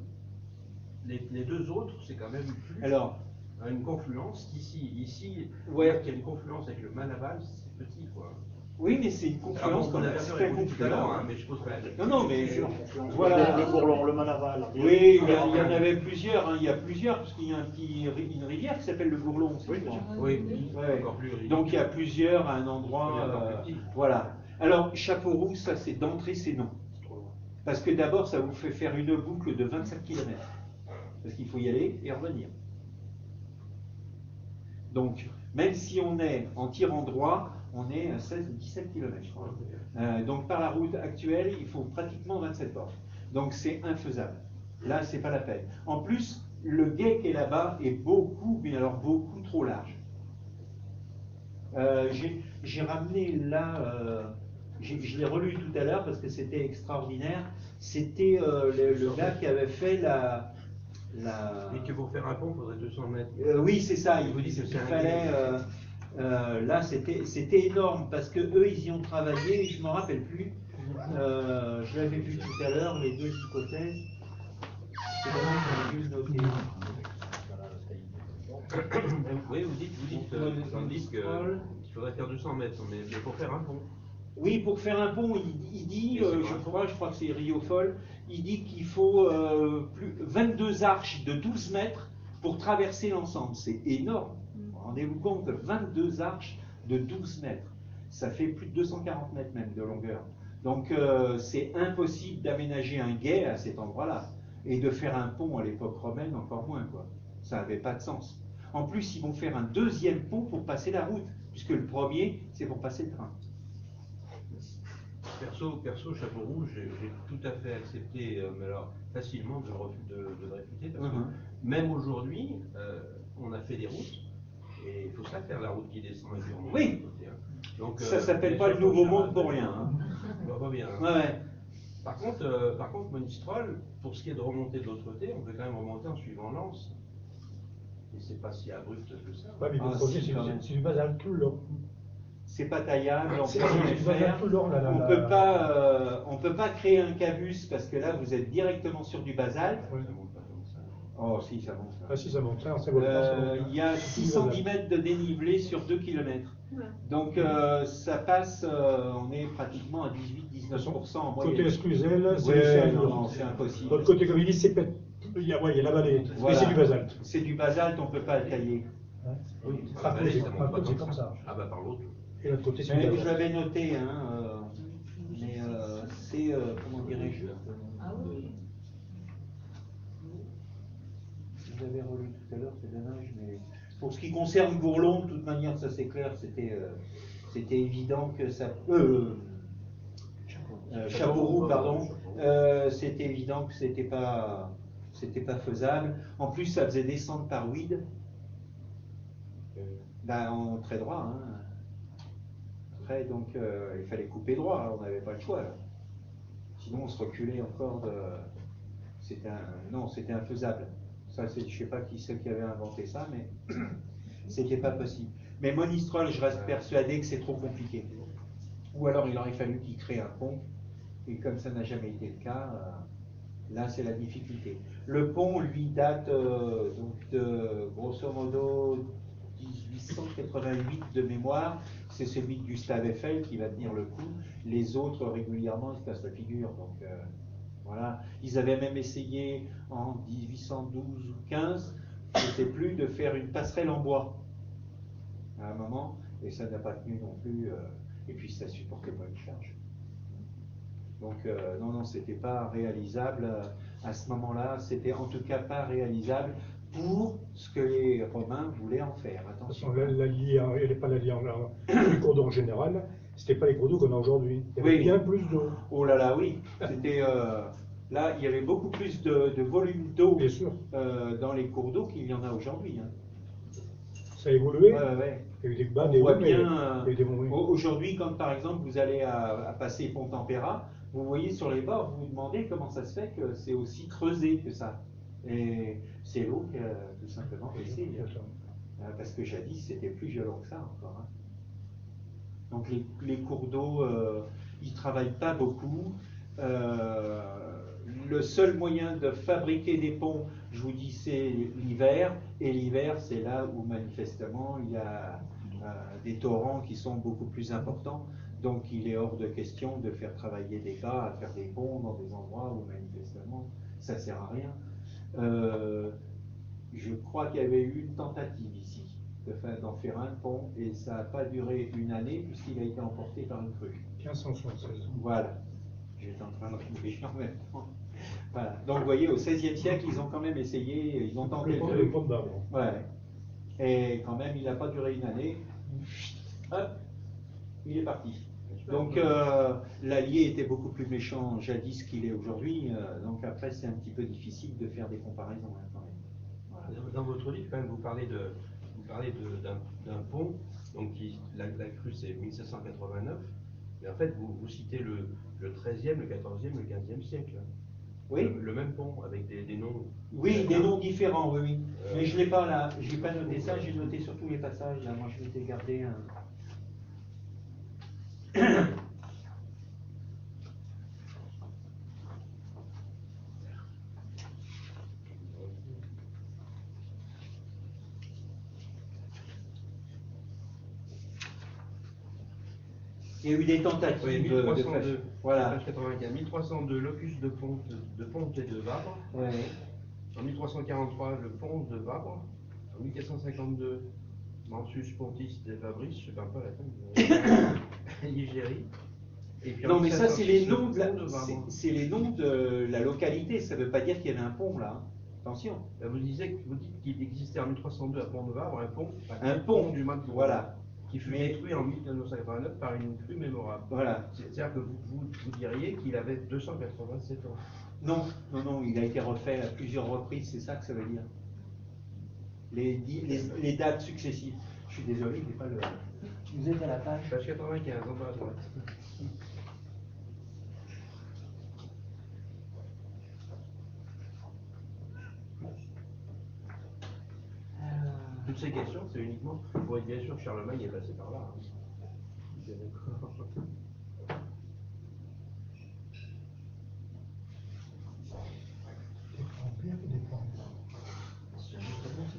Les deux autres, c'est quand même plus. Alors, une confluence ici, ouais. Il y a une confluence avec le Malaval, c'est petit quoi. Oui, mais c'est une confluence qu'on avait répondu tout à l'heure, hein, mais je pose pas la question. Non, mais voilà. Le Bourlon, le Manaval. Oui, il y en avait plusieurs. Hein. Il y a plusieurs, parce qu'il y a une rivière qui s'appelle le Bourlon. Oui, ouais. Encore plus. Donc il y a plusieurs à un endroit. Voilà. Alors, Chapeauroux, ça c'est d'entrée, c'est non. Parce que d'abord, ça vous fait faire une boucle de 27 km. Parce qu'il faut y aller et revenir. Donc, même si on est en tirant droit, on est à 16 ou 17 km, je crois. Donc, par la route actuelle, il faut pratiquement 27 bornes. Donc, c'est infaisable. Là, c'est pas la peine. En plus, le gué qui est là-bas est beaucoup, mais alors beaucoup trop large. J'ai ramené là, je l'ai relu tout à l'heure parce que c'était extraordinaire. C'était le gars qui avait fait la... Et que pour faire un pont, il faudrait 200 mètres. Oui, c'est ça. Il vous dit qu'il fallait... là, c'était énorme parce que eux, ils y ont travaillé. Je ne me rappelle plus. Je l'avais vu tout à l'heure, les deux hypothèses. C'est vraiment qu'on a dû le noter. Oui, vous dites dans le disque qu'il faudrait faire 200 mètres, mais pour faire un pont. Oui, pour faire un pont, il dit, je crois que c'est Riofol, il dit qu'il faut 22 arches de 12 mètres Pour traverser l'ensemble, c'est énorme. Rendez-vous compte, 22 arches de 12 mètres. Ça fait plus de 240 mètres même de longueur. Donc c'est impossible d'aménager un gué à cet endroit-là. Et de faire un pont à l'époque romaine, encore moins, quoi. Ça n'avait pas de sens. En plus, ils vont faire un deuxième pont pour passer la route, puisque le premier, c'est pour passer le train. Perso, Chapeau Rouge, j'ai tout à fait accepté, mais alors facilement de le réfuter, parce que même aujourd'hui, on a fait des routes, et il faut ça faire la route qui descend et qui remonte. Oui. Donc, ça s'appelle pas le Nouveau Monde pour rien. Hein. Pas bien. Hein. Ouais. Par contre, Monistrol, pour ce qui est de remonter de l'autre côté, on peut quand même remonter en suivant l'Anse. Et c'est pas si abrupt que ça. Ouais, mais c'est du basalte tout le long. C'est pas taillable, on C'est peut rien du basalte faire. tout le long, là, On peut pas créer un cavus parce que là vous êtes directement sur du basalte. Ouais. Oh si, ça monte. Ah si, ça monte. Ça, ça monte pas, il y a 610 mètres de dénivelé sur 2 km. Donc ça passe, on est pratiquement à 18-19% en moyenne. Côté Escluzel, c'est impossible. L'autre côté, comme il dit, c'est il y a la vallée, voilà. mais c'est du basalte. C'est du basalte, on ne peut pas le tailler. Oui, c'est comme ça. Ah bah par l'autre. Et l'autre côté, c'est Mais du je basalte. l'avais noté, hein, mais c'est, comment dirais-je, Ah oui. je l'avais relu tout à l'heure, c'est dommage, mais pour ce qui concerne Gourlon, de toute manière, ça c'est clair, c'était évident que ça... Chapeauroux, pardon, c'était évident que c'était pas faisable. En plus, ça faisait descendre par Ouide, en très droit. Hein. Après, donc, il fallait couper droit, on n'avait pas le choix. Là. Sinon, on se reculait encore de... Non, c'était infaisable. Ça, je ne sais pas qui c'est qui avait inventé ça, mais c'était pas possible. Mais Monistrol, je reste persuadé que c'est trop compliqué. Ou alors, il aurait fallu qu'il crée un pont. Et comme ça n'a jamais été le cas, là c'est la difficulté. Le pont, lui, date donc de grosso modo 1888 de mémoire. C'est celui de Gustave Eiffel qui va tenir le coup. Les autres, régulièrement, ils se cassent la figure. Donc voilà. Ils avaient même essayé en 1812 ou 15, je ne sais plus, de faire une passerelle en bois à un moment. Et ça n'a pas tenu non plus. Et puis ça ne supportait pas une charge. Donc non, c'était pas réalisable à ce moment-là, c'était en tout cas pas réalisable pour ce que les Romains voulaient en faire. Attention. De toute façon, elle n'est pas la liée les cours d'eau en général, c'était pas les cours d'eau qu'on a aujourd'hui. Il y avait bien plus d'eau. Oh là là, oui. C'était là, il y avait beaucoup plus de volume d'eau dans les cours d'eau qu'il y en a aujourd'hui. Hein. Ça a évolué. Ouais. Il y a eu des bas, on des voit hauts, bien, mais il y a eu des bons. Aujourd'hui, quand par exemple vous allez à passer Pont-Tempéra, vous voyez sur les bords, vous vous demandez comment ça se fait que c'est aussi creusé que ça. Et c'est l'eau qui a tout simplement baissé. Parce que jadis, c'était plus violent que ça encore. Hein. Donc les cours d'eau, ils ne travaillent pas beaucoup. Le seul moyen de fabriquer des ponts, je vous dis, c'est l'hiver. Et l'hiver, c'est là où manifestement il y a des torrents qui sont beaucoup plus importants. Donc il est hors de question de faire travailler des gars à faire des ponts dans des endroits où manifestement ça ne sert à rien. Je crois qu'il y avait eu une tentative ici d'en faire un pont et ça n'a pas duré une année puisqu'il a été emporté par une crue. 1576. Voilà. J'étais en train de réfléchir en même temps. Voilà. Donc vous voyez, au XVIe siècle, ils ont quand même essayé, ils ont tenté le pont d'arbre. Ouais. Et quand même, il n'a pas duré une année. Hop, il est parti. Donc l'Allier était beaucoup plus méchant jadis qu'il est aujourd'hui. Donc après, c'est un petit peu difficile de faire des comparaisons. Hein, quand même. Voilà. Dans votre livre, quand même, vous parlez d'un pont. Donc la crue, c'est 1789. Et en fait, vous citez le 13e, le 14e, le 15e siècle. Oui. Le même pont, avec des noms. Oui, des noms différents, oui. Mais je ne l'ai pas là. Je n'ai pas noté ça, j'ai noté surtout les passages. Là. Moi, je m'étais gardé un. Il y a eu des tentatives oui, de voilà. 15 1302, locus de ponte et de Vabre. Ouais. En 1343, le pont de Vabre. En 1452, Mansus Pontis de Fabris, je ne parle pas latin, l'Igérie. Non, mais ça, c'est les noms c'est les noms de la localité. Ça ne veut pas dire qu'il y avait un pont là. Attention. Vous dites qu'il existait en 1302 à Pont-de-Vabre un pont du Mat, voilà, qui fut détruit en 1989 par une crue mémorable. Voilà. C'est-à-dire que vous diriez qu'il avait 287 ans. Non, non, non, il a été refait à plusieurs reprises, c'est ça que ça veut dire. Les dates successives. Je suis désolé, je n'ai pas le. Vous êtes à la page. Page 95, en bas à droite. Toutes ces questions, c'est uniquement pour être bien sûr que Charlemagne est passé par là. Bien d'accord.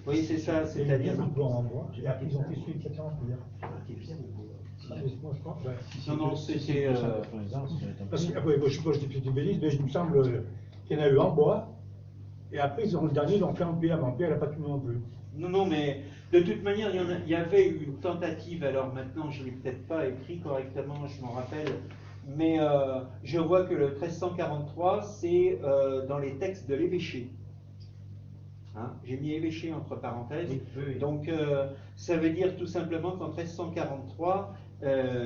Oui, c'est ça, c'est-à-dire. Et après, ils ont fait suivre cette empire. Non, non, c'était. Parce que, je sais pas, je dis petite bêtise, mais il me semble qu'il y en a eu en bois, et après, le dernier, ils l'ont fait en pierre, mais en pierre, elle n'a pas tout non plus. Non, non, mais de toute manière, il y avait eu une tentative, alors maintenant, je ne l'ai peut-être pas écrit correctement, je m'en rappelle, mais je vois que le 1343, c'est dans les textes de l'évêché. Hein, j'ai mis évêché entre parenthèses. Oui. Donc, ça veut dire tout simplement qu'en 1343,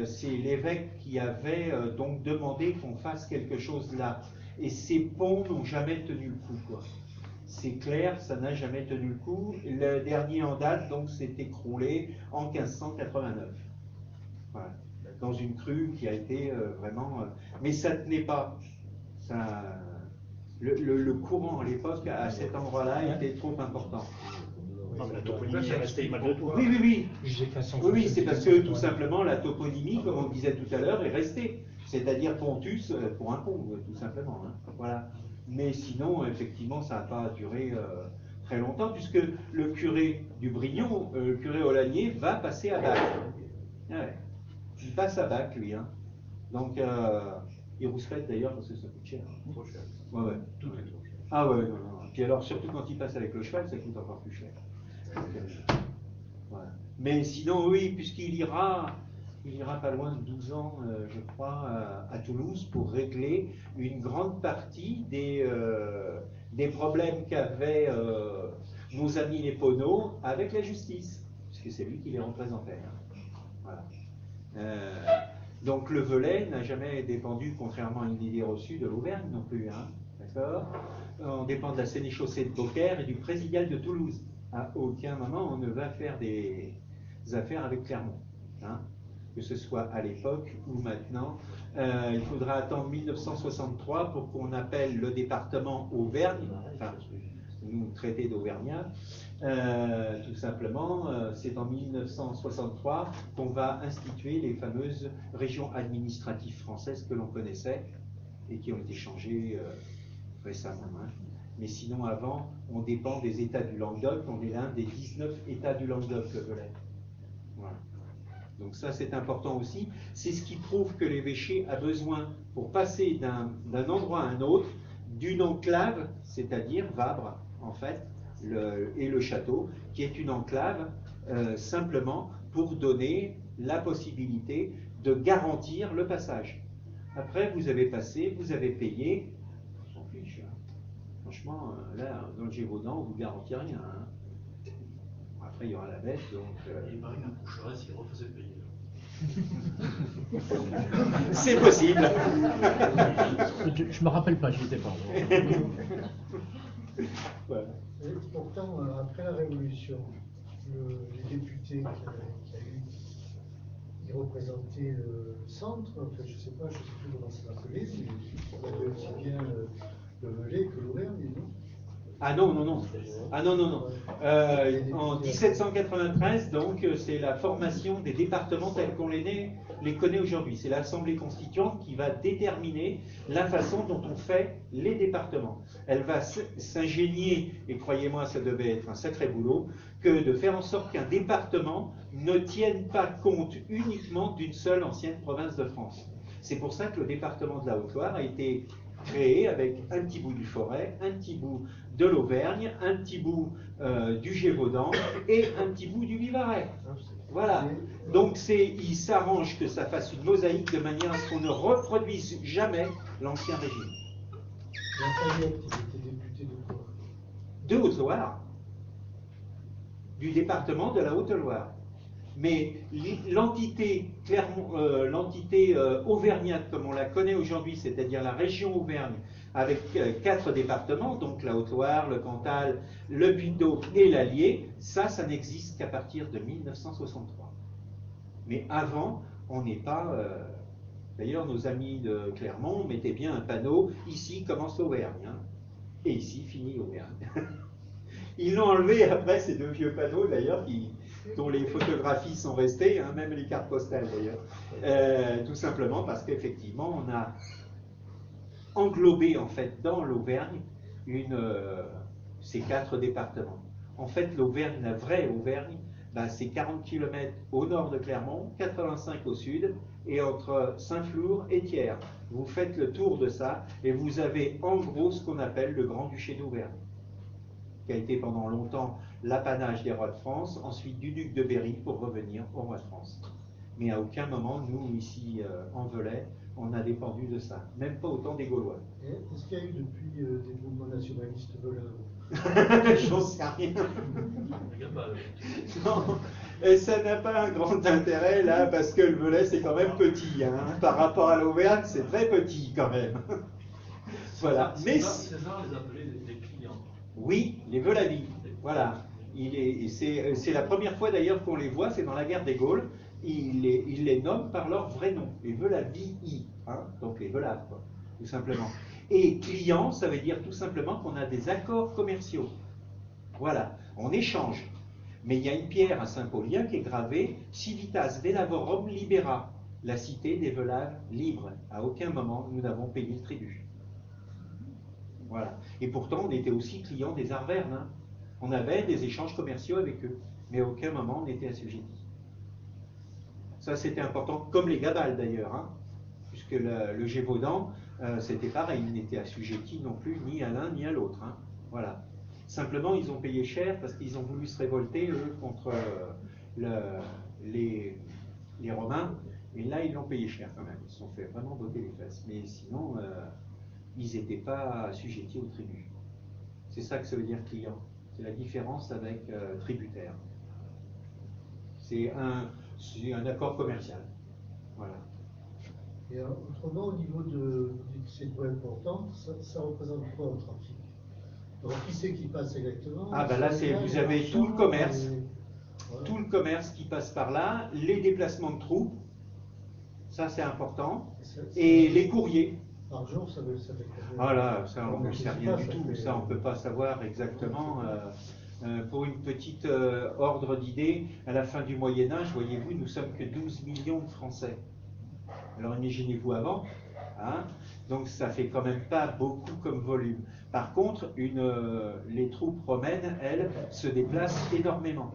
c'est l'évêque qui avait donc demandé qu'on fasse quelque chose là. Et ces ponts n'ont jamais tenu le coup, quoi. C'est clair, ça n'a jamais tenu le coup. Le dernier en date, donc, s'est écroulé en 1589. Voilà. Dans une crue qui a été vraiment... mais ça ne tenait pas. Ça... Le courant à l'époque, à cet endroit-là, était trop important. Non, mais la toponymie est restée malgré tout. Oui, oui, oui. Oui, oui, c'est parce que tout simplement la toponymie, comme on disait tout à l'heure, est restée. C'est-à-dire Pontus pour un pont, tout simplement. Hein. Voilà. Mais sinon, effectivement, ça n'a pas duré très longtemps, puisque le curé du Brignon, le curé Olanier, va passer à Bac. Ouais. Il passe à Bac, lui. Hein. Donc, il rouspète d'ailleurs parce que ça coûte cher. Trop cher. Ouais, ouais. Tout est trop cher. Ah ouais, non, non. Puis alors, surtout quand il passe avec le cheval, ça coûte encore plus cher. Voilà. Mais sinon, oui, puisqu'il ira pas loin de 12 ans, je crois, à Toulouse pour régler une grande partie des problèmes qu'avaient nos amis les Poneaux avec la justice, puisque c'est lui qui les représentait. Hein. Voilà. Donc le Velay n'a jamais dépendu, contrairement à une idée reçue, de l'Auvergne non plus. Hein. D'accord ? On dépend de la sénéchaussée de Beaucaire et du présidial de Toulouse. À aucun moment on ne va faire des affaires avec Clermont. Hein. Que ce soit à l'époque ou maintenant. Il faudra attendre 1963 pour qu'on appelle le département Auvergne, enfin, nous traité d'Auvergnat, tout simplement, c'est en 1963 qu'on va instituer les fameuses régions administratives françaises que l'on connaissait et qui ont été changées récemment. Hein. Mais sinon, avant, on dépend des États du Languedoc, on est l'un des 19 États du Languedoc, le Velay. Voilà. Donc ça, c'est important aussi. C'est ce qui prouve que l'évêché a besoin, pour passer d'un endroit à un autre, d'une enclave, c'est-à-dire Vabre, en fait, et le château, qui est une enclave simplement pour donner la possibilité de garantir le passage. Après, vous avez passé, vous avez payé, on s'en fiche. Hein. Franchement, là, dans le Gévaudan, on ne vous garantit rien. Hein. Après, il y aura la messe, donc... Il paraît qu'un coucherait s'il refaisait payer. C'est possible. Je me rappelle pas, je n'étais pas. Voilà. Et pourtant, après la Révolution, les députés qu'il y a eu, ils représentaient le centre, enfin, je ne sais plus comment ça s'appelait, mais il y avait aussi bien le Velay que l'Auvergne, non? Ah non, non, non. Ah non, non, non. En 1793, donc, c'est la formation des départements tels qu'on les connaît aujourd'hui. C'est l'Assemblée constituante qui va déterminer la façon dont on fait les départements. Elle va s'ingénier, et croyez-moi, ça devait être un sacré boulot, que de faire en sorte qu'un département ne tienne pas compte uniquement d'une seule ancienne province de France. C'est pour ça que le département de la Haute-Loire a été créé avec un petit bout du Forêt, un petit bout de l'Auvergne, un petit bout du Gévaudan et un petit bout du Vivarais. Voilà. Donc il s'arrange que ça fasse une mosaïque de manière à ce qu'on ne reproduise jamais l'ancien régime. Lafayette, il était député de quoi? De Haute-Loire, du département de la Haute-Loire. Mais l'entité auvergnate, comme on la connaît aujourd'hui, c'est-à-dire la région Auvergne, avec 4 départements, donc la Haute-Loire, le Cantal, le Puy-de-Dôme et l'Allier, ça n'existe qu'à partir de 1963. Mais avant, on n'est pas... D'ailleurs, nos amis de Clermont mettaient bien un panneau, ici commence l'Auvergne, hein, et ici finit l'Auvergne. Ils l'ont enlevé après, ces 2 vieux panneaux d'ailleurs, dont les photographies sont restées, hein, même les cartes postales d'ailleurs. Tout simplement parce qu'effectivement, on a englobé en fait dans l'Auvergne ces 4 départements. En fait, l'Auvergne, la vraie Auvergne, c'est 40 km au nord de Clermont, 85 au sud, et entre Saint-Flour et Thiers. Vous faites le tour de ça, et vous avez en gros ce qu'on appelle le Grand-Duché d'Auvergne, qui a été pendant longtemps l'apanage des rois de France, ensuite du duc de Berry pour revenir au roi de France. Mais à aucun moment, nous, ici en Velay, on a dépendu de ça, même pas autant des Gaulois. Est-ce qu'il y a eu depuis des mouvements nationalistes veleureux? J'en sais rien. Non, et ça n'a pas un grand intérêt là, parce que le Velay c'est quand même petit, hein. Par rapport à l'Auvergne, c'est très petit quand même. Voilà. Mais César les appelait des clients. Oui, les Velavis. Voilà. C'est la première fois d'ailleurs qu'on les voit, c'est dans la guerre des Gaules. Il les nomme par leur vrai nom, les Velavis, hein, donc les Velaves, quoi, tout simplement. Et client, ça veut dire tout simplement qu'on a des accords commerciaux. Voilà, on échange. Mais il y a une pierre à Saint-Paulien qui est gravée « Civitas velavorum libera », la cité des Velaves libres. À aucun moment nous n'avons payé le tribut. Voilà. Et pourtant, on était aussi client des Arvernes. Hein. On avait des échanges commerciaux avec eux, mais à aucun moment on n'était assujetti. Ça, c'était important, comme les Gabales d'ailleurs, hein, puisque le Gévaudan, c'était pareil, il n'était assujetti non plus ni à l'un ni à l'autre. Hein. Voilà. Simplement, ils ont payé cher parce qu'ils ont voulu se révolter, eux, contre les Romains, et là, ils l'ont payé cher quand même. Ils se sont fait vraiment botter les fesses. Mais sinon, ils n'étaient pas assujettis au tribut. C'est ça que ça veut dire client. C'est la différence avec tributaire. C'est un accord commercial. Voilà. Et autrement, au niveau de ces points importants, ça représente quoi au trafic? Donc, qui c'est qui passe exactement? Ah ben là, vous avez tout le commerce, tout le commerce qui passe par là, les déplacements de troupes, ça c'est important, et les courriers. Par jour, ça fait Ah là, ça on ne sait rien du tout, ça on ne peut pas savoir exactement. Pour une petite ordre d'idée, à la fin du Moyen-Âge, voyez-vous, nous sommes que 12 millions de Français. Alors imaginez-vous avant, hein, donc ça fait quand même pas beaucoup comme volume. Par contre, les troupes romaines, elles, se déplacent énormément.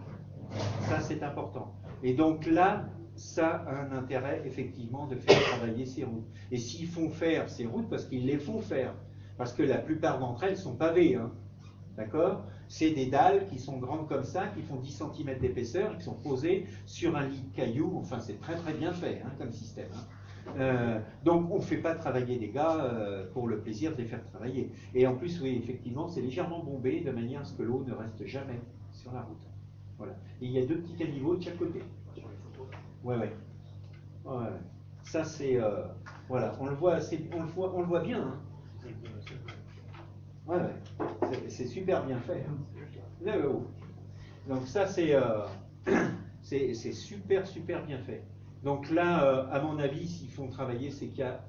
Ça, c'est important. Et donc là, ça a un intérêt, effectivement, de faire travailler ces routes. Et s'ils font faire ces routes, parce qu'ils les font faire, parce que la plupart d'entre elles sont pavées, hein, d'accord? C'est des dalles qui sont grandes comme ça, qui font 10 cm d'épaisseur, et qui sont posées sur un lit de cailloux. Enfin, c'est très très bien fait, hein, comme système. Hein. Donc on ne fait pas travailler des gars pour le plaisir de les faire travailler. Et en plus, oui, effectivement, c'est légèrement bombé de manière à ce que l'eau ne reste jamais sur la route. Voilà. Et il y a 2 petits caniveaux de chaque côté. Sur les photos. Ouais, ouais. Ouais. Ça c'est, voilà, on le voit bien. Hein. Ouais, ouais. C'est super bien fait. Hein. Donc ça c'est super bien fait. Donc là, à mon avis, s'ils font travailler, c'est qu'il y a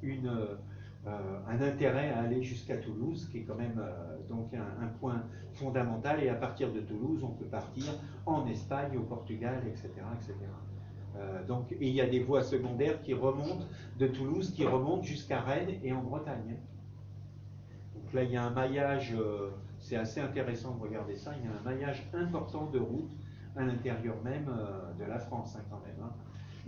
un intérêt à aller jusqu'à Toulouse, qui est quand même donc un point fondamental. Et à partir de Toulouse, on peut partir en Espagne, au Portugal, etc. etc. Donc, et il y a des voies secondaires qui remontent de Toulouse, qui remontent jusqu'à Rennes et en Bretagne. Donc là, il y a un maillage, c'est assez intéressant de regarder ça, il y a un maillage important de routes à l'intérieur même de la France, hein, quand même. Hein.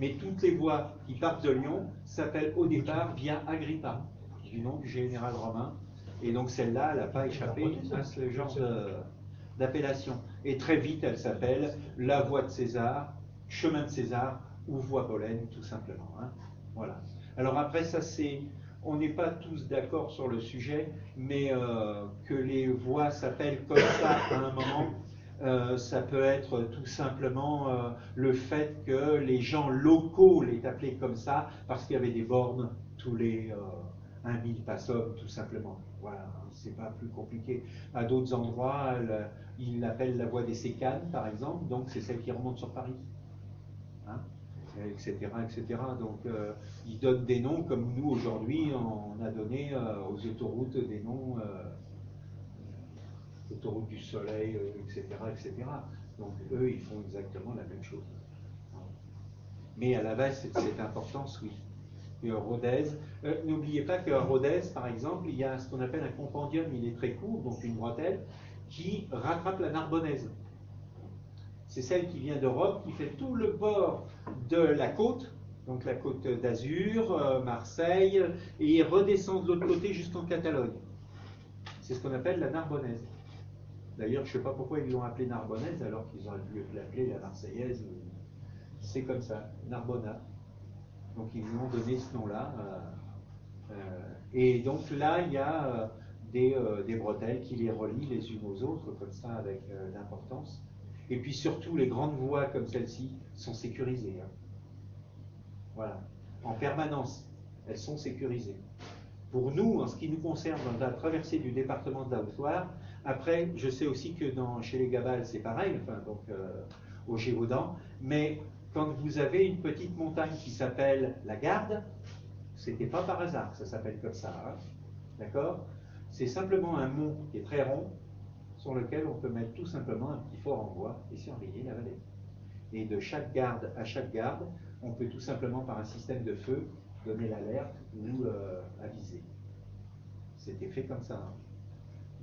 Mais toutes les voies qui partent de Lyon s'appellent au départ via Agrippa, du nom du général romain, Et donc celle-là, elle n'a pas échappé à ce genre d'appellation. Et très vite, elle s'appelle la voie de César, chemin de César ou voie Pollen, tout simplement. Hein. Voilà. Alors après, ça c'est... On n'est pas tous d'accord sur le sujet, mais que les voies s'appellent comme ça à un moment, ça peut être tout simplement le fait que les gens locaux l'aient appelé comme ça parce qu'il y avait des bornes tous les 1000 passum, tout simplement. Voilà, c'est pas plus compliqué. À d'autres endroits, ils l'appellent la voie des Sécanes, par exemple, donc c'est celle qui remonte sur Paris. Hein, etc., etc. Donc, ils donnent des noms comme nous, aujourd'hui, on a donné aux autoroutes des noms, autoroute du Soleil, etc., etc. Donc, eux, ils font exactement la même chose. Mais à la base, cette importance, oui. Et Rodez, n'oubliez pas qu'à Rodez, par exemple, il y a ce qu'on appelle un compendium, il est très court, donc une bretelle, qui rattrape la Narbonnaise. C'est celle qui vient d'Europe, qui fait tout le bord de la côte, donc la côte d'Azur, Marseille, et redescend de l'autre côté jusqu'en Catalogne. C'est ce qu'on appelle la Narbonnaise. D'ailleurs, je ne sais pas pourquoi ils l'ont appelée Narbonnaise, alors qu'ils auraient pu l'appeler la Marseillaise. C'est comme ça, Narbonna. Donc ils lui ont donné ce nom-là. Et donc là, il y a des bretelles qui les relient les unes aux autres, comme ça, avec d'importance. Et puis surtout, les grandes voies comme celle-ci sont sécurisées. Hein. Voilà. En permanence, elles sont sécurisées. Pour nous, en ce qui nous concerne, dans la traversée du département de la Haute-Loire, après, je sais aussi que chez les Gabales, c'est pareil, enfin, donc au Gévaudan, mais quand vous avez une petite montagne qui s'appelle la Garde, c'était pas par hasard que ça s'appelle comme ça. Hein. D'accord? C'est simplement un mont qui est très rond, sur lequel on peut mettre tout simplement un petit fort en bois et surveiller la vallée. Et de chaque garde à chaque garde, on peut tout simplement par un système de feu donner l'alerte ou aviser. C'était fait comme ça. Hein.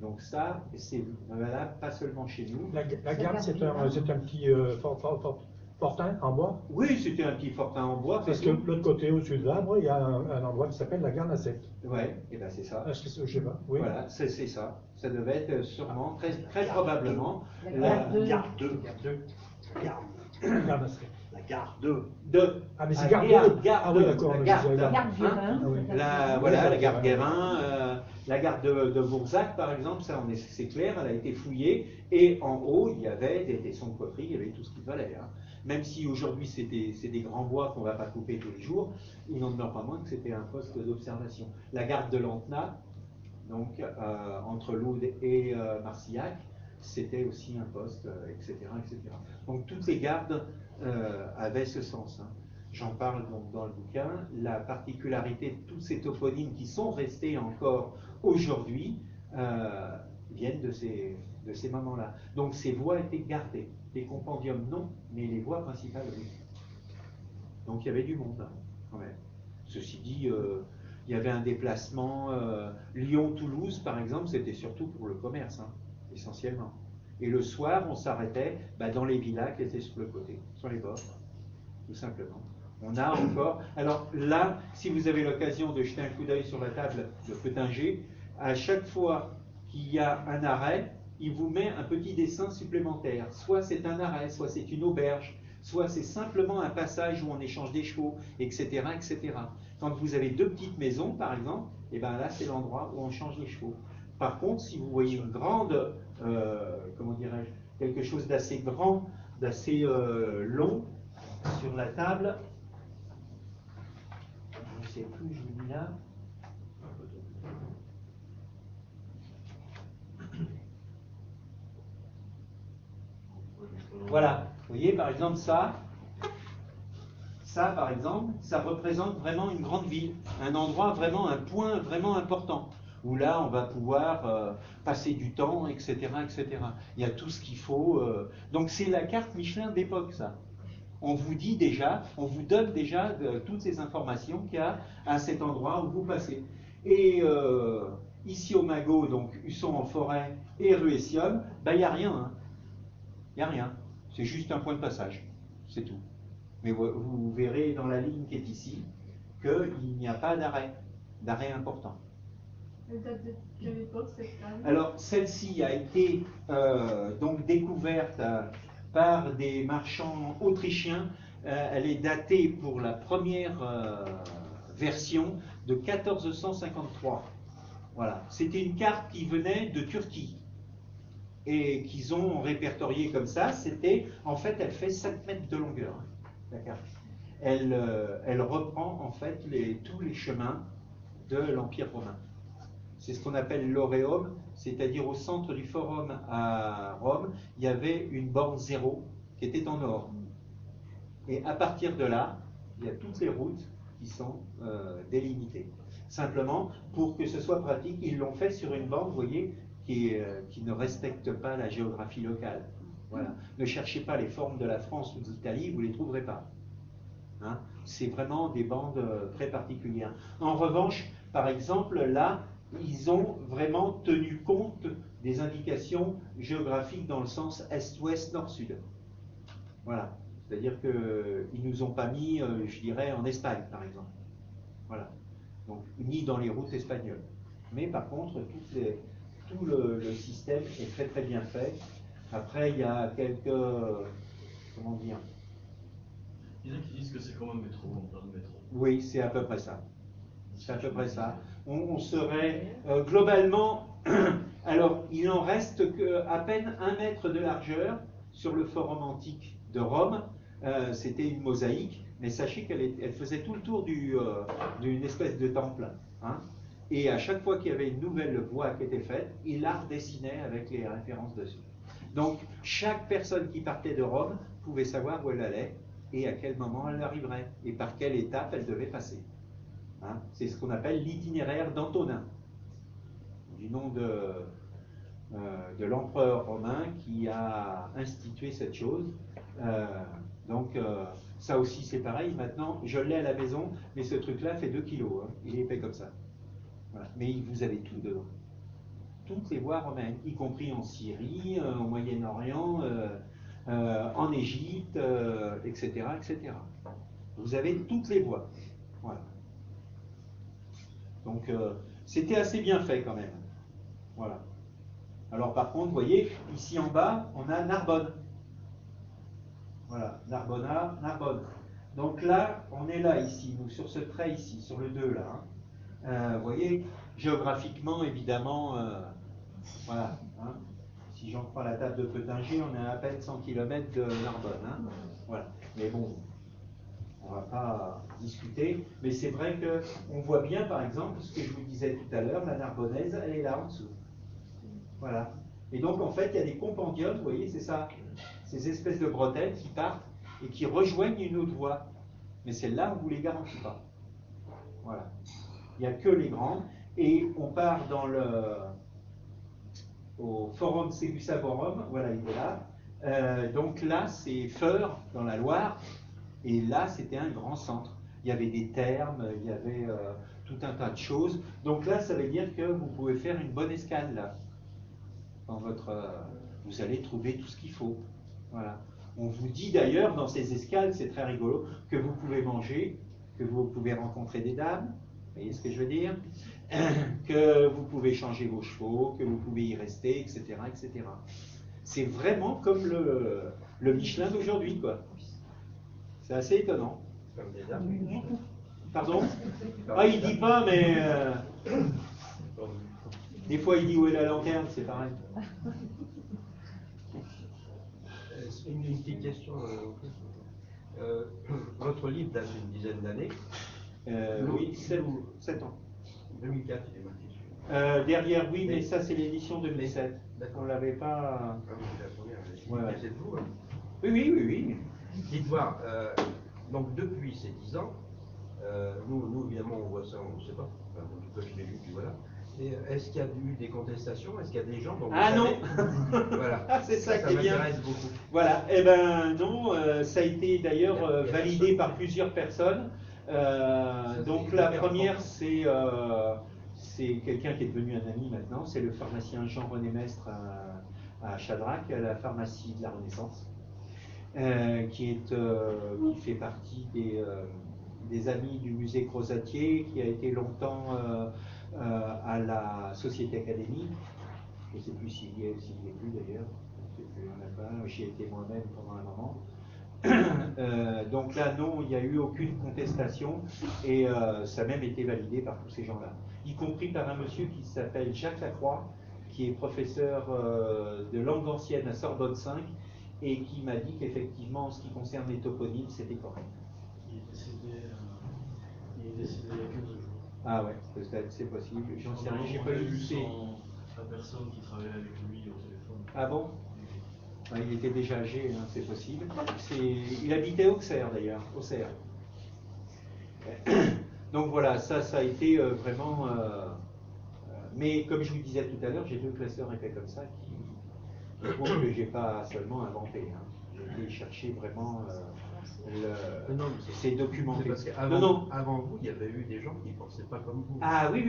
Donc ça, c'est valable pas seulement chez nous. La garde, c'est un petit fortin en bois? Oui, c'était un petit fortin en bois. Parce que de l'autre côté, au sud de l'Arbre, il y a un endroit qui s'appelle la Garde à Sète. Oui, et ben c'est ça. Je sais pas. Oui. Voilà, c'est ça. Ça devait être sûrement, très probablement, la Garde 2. Garde à Sète. La Garde 2. Ah, mais c'est Garde 2. Ah oui, d'accord. La Garde Guérin. Voilà, la Garde Guérin. La Garde de Bourzac, par exemple, ça, c'est clair, elle a été fouillée. Et en haut, il y avait des tessons de poterie, il y avait tout ce qu'il fallait. Hein. Même si aujourd'hui, c'est des grands bois qu'on ne va pas couper tous les jours, il n'en demeure pas moins que c'était un poste d'observation. La Garde de Lantenat, donc entre Lourdes et Marcillac, c'était aussi un poste, etc., etc. Donc toutes les gardes avaient ce sens. Hein. J'en parle donc dans le bouquin. La particularité de tous ces toponymes qui sont restés encore aujourd'hui viennent de ces moments-là. Donc ces voies étaient gardées. Les compendiums non, mais les voies principales oui. Donc il y avait du monde hein, quand même. Ceci dit, il y avait un déplacement Lyon-Toulouse par exemple, c'était surtout pour le commerce, hein, essentiellement. Et le soir, on s'arrêtait dans les villas qui étaient sur le côté, sur les bords, tout simplement. On a encore... Alors là, si vous avez l'occasion de jeter un coup d'œil sur la table de Peutinger, à chaque fois qu'il y a un arrêt, il vous met un petit dessin supplémentaire. Soit c'est un arrêt, soit c'est une auberge, soit c'est simplement un passage où on échange des chevaux, etc., etc. Quand vous avez deux petites maisons, par exemple, et ben là, c'est l'endroit où on change les chevaux. Par contre, si vous voyez une grande, comment dirais-je, quelque chose d'assez grand, d'assez long sur la table, je ne sais plus, je vous dis là. Voilà, vous voyez par exemple ça par exemple, ça représente vraiment une grande ville, un endroit vraiment, un point vraiment important, où là on va pouvoir passer du temps, etc., etc. Il y a tout ce qu'il faut. Donc c'est la carte Michelin d'époque, ça. On vous dit déjà, on vous donne déjà toutes ces informations qu'il y a à cet endroit où vous passez. Et ici au Magot, donc Husson-en-Forêt et Ruessium, il n'y a rien. Hein. Il n'y a rien. C'est juste un point de passage. C'est tout. Mais vous verrez dans la ligne qui est ici qu'il n'y a pas d'arrêt important. Elle date de quelle époque cette canne? Alors, celle-ci a été donc découverte par des marchands autrichiens. Elle est datée pour la première version de 1453. Voilà. C'était une carte qui venait de Turquie et qu'ils ont répertoriée comme ça. C'était, en fait, elle fait 7 mètres de longueur, hein, la carte. Elle reprend en fait tous les chemins de l'Empire romain. C'est ce qu'on appelle l'Oréum, c'est-à-dire au centre du forum à Rome, il y avait une borne 0 qui était en or. Et à partir de là, il y a toutes les routes qui sont délimitées. Simplement, pour que ce soit pratique, ils l'ont fait sur une borne, vous voyez, qui ne respecte pas la géographie locale. Voilà. Ne cherchez pas les formes de la France ou de l'Italie, vous ne les trouverez pas. Hein? C'est vraiment des bandes très particulières. En revanche, par exemple, là, ils ont vraiment tenu compte des indications géographiques dans le sens est-ouest, nord-sud. Voilà. C'est-à-dire qu'ils ne nous ont pas mis, je dirais, en Espagne, par exemple. Voilà. Donc, ni dans les routes espagnoles. Mais par contre, tout le système est très très bien fait. Après, il y a quelques... Comment dire? Il y en a qui disent que c'est comme un métro, on parle de métro. Oui, c'est à peu près ça. C'est à peu près ça. On serait globalement... Alors, il en reste à peine 1 mètre de largeur sur le forum antique de Rome. C'était une mosaïque, mais sachez qu'elle faisait tout le tour d'une espèce de temple. Hein. Et à chaque fois qu'il y avait une nouvelle voie qui était faite, il la redessinait avec les références dessus. Donc, chaque personne qui partait de Rome pouvait savoir où elle allait et à quel moment elle arriverait et par quelle étape elle devait passer. Hein. C'est ce qu'on appelle l'itinéraire d'Antonin, du nom de l'empereur romain qui a institué cette chose. Donc ça aussi c'est pareil, maintenant je l'ai à la maison, mais ce truc-là fait 2 kilos, hein. Il est épais comme ça. Voilà. Mais vous avez tout dedans. Toutes les voies romaines, y compris en Syrie, au Moyen-Orient, en Égypte, etc., etc. Vous avez toutes les voies. Voilà. Donc c'était assez bien fait quand même. Voilà. Alors par contre, vous voyez, ici en bas, on a Narbonne. Voilà, Narbonne. Donc là, on est là ici, nous, sur ce trait ici, sur le 2 là. Hein. Vous voyez, géographiquement, évidemment, voilà. Hein. Si j'en crois la table de Peutinger, on est à peine 100 km de Narbonne. Hein. Voilà. Mais bon, on ne va pas discuter. Mais c'est vrai qu'on voit bien, par exemple, ce que je vous disais tout à l'heure, la Narbonnaise, elle est là en dessous. Voilà. Et donc, en fait, il y a des compendiums, vous voyez, c'est ça, ces espèces de bretelles qui partent et qui rejoignent une autre voie. Mais celle-là, on ne vous les garantit pas. Voilà. Il n'y a que les grandes. Et on part au Forum Segusaborum, voilà, il est là. Donc là, c'est Feur, dans la Loire. Et là, c'était un grand centre. Il y avait des thermes, il y avait tout un tas de choses. Donc là, ça veut dire que vous pouvez faire une bonne escale, là. Dans vous allez trouver tout ce qu'il faut. Voilà. On vous dit d'ailleurs dans ces escales, c'est très rigolo, que vous pouvez manger, que vous pouvez rencontrer des dames, vous voyez ce que je veux dire, que vous pouvez changer vos chevaux, que vous pouvez y rester, etc. etc. C'est vraiment comme le Michelin d'aujourd'hui, quoi. C'est assez étonnant. Comme des dames, Michelin. Pardon? Ah, il dit pas, mais... Des fois, il dit où est la lanterne, c'est pareil. Une petite question. Votre livre date d'une dizaine d'années. Oui, 7 ans. 2004, il est marqué dessus. Derrière, oui, mais ça, c'est l'édition 2007. D'accord. On l'avait pas... Ah oui, c'est la première. C'est de vous, hein. Oui. Dites voir, donc depuis ces 10 ans, nous, évidemment, on voit ça, on ne sait pas. Enfin, en tout cas, je l'ai lu, puis voilà. Est-ce qu'il y a eu des contestations? Est-ce qu'il y a des gens dont vous savez... non. Voilà. C'est ça qui est bien. m'intéresse beaucoup. Voilà. Eh ben non, ça a été d'ailleurs validé par plusieurs personnes. Donc la première, c'est quelqu'un qui est devenu un ami maintenant. C'est le pharmacien Jean-René Mestre à Chadrac, à la pharmacie de la Renaissance, qui fait partie des amis du musée Crozatier, qui a été longtemps à la Société académique. Je ne sais plus s'il y est plus d'ailleurs. Il y en a pas. J'y étais moi-même pendant un moment. Donc là, non, il n'y a eu aucune contestation et ça a même été validé par tous ces gens-là, y compris par un monsieur qui s'appelle Jacques Lacroix, qui est professeur de langue ancienne à Sorbonne 5 et qui m'a dit qu'effectivement, en ce qui concerne les toponymes, c'était correct. Il est décédé il y a 15 jours. Ah ouais, peut-être, c'est possible. J'en sais rien, j'ai pas eu la personne qui travaillait avec lui au téléphone. Ah bon? Ouais, il était déjà âgé, hein, c'est possible. Il habitait au Auxerre d'ailleurs, Auxerre. Donc voilà, ça a été vraiment... mais comme je vous disais tout à l'heure, j'ai 2 classeurs épais comme ça qui prouvent que j'ai pas seulement inventé. Hein. J'ai été chercher vraiment c'est documenté. Parce qu'avant vous, il y avait eu des gens qui ne pensaient pas comme vous. Ah oui.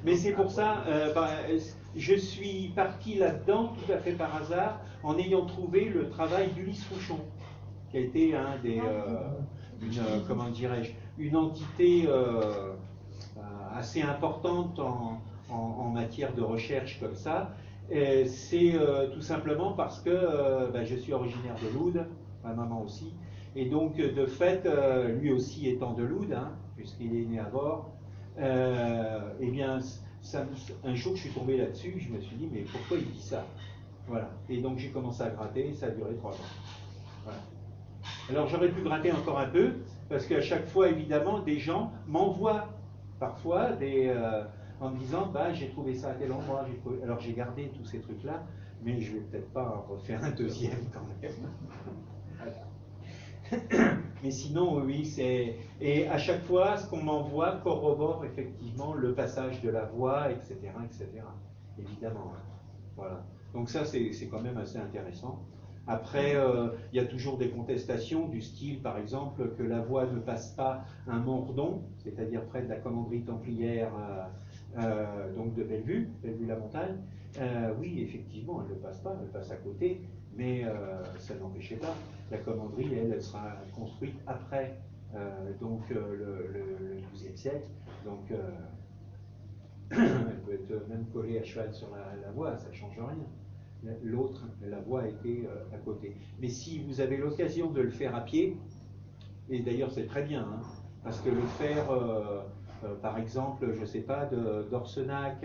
Mais c'est pour ça, je suis parti là-dedans tout à fait par hasard en ayant trouvé le travail d'Ulysse Fouchon, qui a été un des, comment dirais-je, une entité assez importante en matière de recherche comme ça. C'est tout simplement parce que je suis originaire de Loud, ma maman aussi, et donc de fait, lui aussi étant de Loud, hein, puisqu'il est né à Bord, eh bien, un jour je suis tombé là-dessus, je me suis dit, mais pourquoi il dit ça? Voilà. Et donc j'ai commencé à gratter, ça a duré 3 ans. Voilà. Alors j'aurais pu gratter encore un peu, parce qu'à chaque fois, évidemment, des gens m'envoient parfois en me disant, j'ai trouvé ça à tel endroit, alors j'ai gardé tous ces trucs-là, mais je vais peut-être pas en refaire un deuxième quand même. Voilà. Mais sinon, oui, c'est... Et à chaque fois, ce qu'on m'envoie corrobore effectivement le passage de la voix, etc., évidemment. Hein. Voilà. Donc ça, c'est quand même assez intéressant. Après, il y a toujours des contestations du style, par exemple, que la voix ne passe pas un Montredon, c'est-à-dire près de la commanderie templière donc de Bellevue-la-Montagne. Oui, effectivement, elle ne passe pas, elle passe à côté, mais ça n'empêchait pas. La commanderie, elle sera construite après donc le XIIe siècle, donc elle peut être même collée à cheval sur la voie, ça ne change rien. L'autre, la voie était à côté. Mais si vous avez l'occasion de le faire à pied, et d'ailleurs c'est très bien, hein, parce que le faire, par exemple, je ne sais pas, d'Orsenac,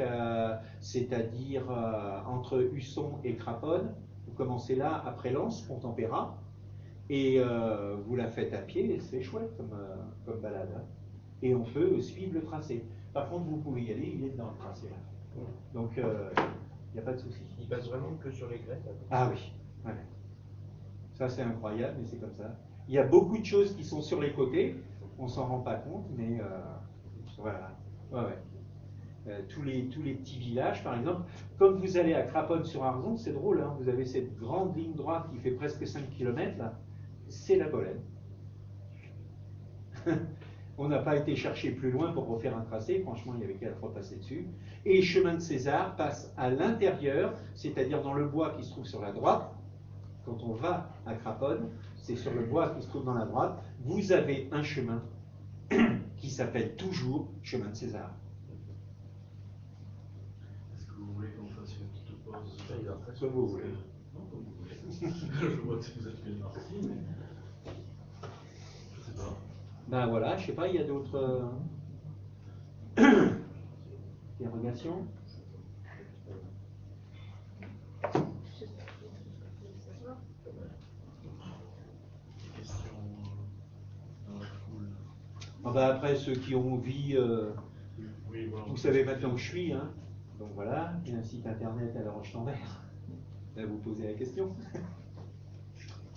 c'est-à-dire entre Husson et Craponne, vous commencez là, après Lens, Pont-Tempéra, et vous la faites à pied, c'est chouette comme balade. Hein. Et on peut suivre le tracé. Par contre, vous pouvez y aller, il est dans le tracé là. Donc, il n'y a pas de souci. Il passe vraiment que sur les grès? Ah oui, ouais. Ça c'est incroyable, mais c'est comme ça. Il y a beaucoup de choses qui sont sur les côtés, on s'en rend pas compte, mais voilà. Ouais. Tous les petits villages, par exemple, comme vous allez à Craponne-sur-Arzon, c'est drôle, hein, vous avez cette grande ligne droite qui fait presque 5 km, là, c'est la Bolène. On n'a pas été chercher plus loin pour refaire un tracé, franchement, il n'y avait qu'à repasser dessus. Et chemin de César passe à l'intérieur, c'est-à-dire dans le bois qui se trouve sur la droite. Quand on va à Craponne, c'est sur le bois qui se trouve dans la droite, vous avez un chemin qui s'appelle toujours chemin de César. Est-ce que vous voulez qu'on fasse une petite pause? Comme vous voulez. Non, comme vous voulez. Je vois que vous êtes bien parti, mais... Je sais pas. Ben voilà, je sais pas, il y a d'autres interrogations? Ah ben après, ceux qui ont envie, oui, voilà. vous savez maintenant où je suis, hein. Donc voilà, il y a un site internet à La Roche-en-Vert. Là, vous posez la question.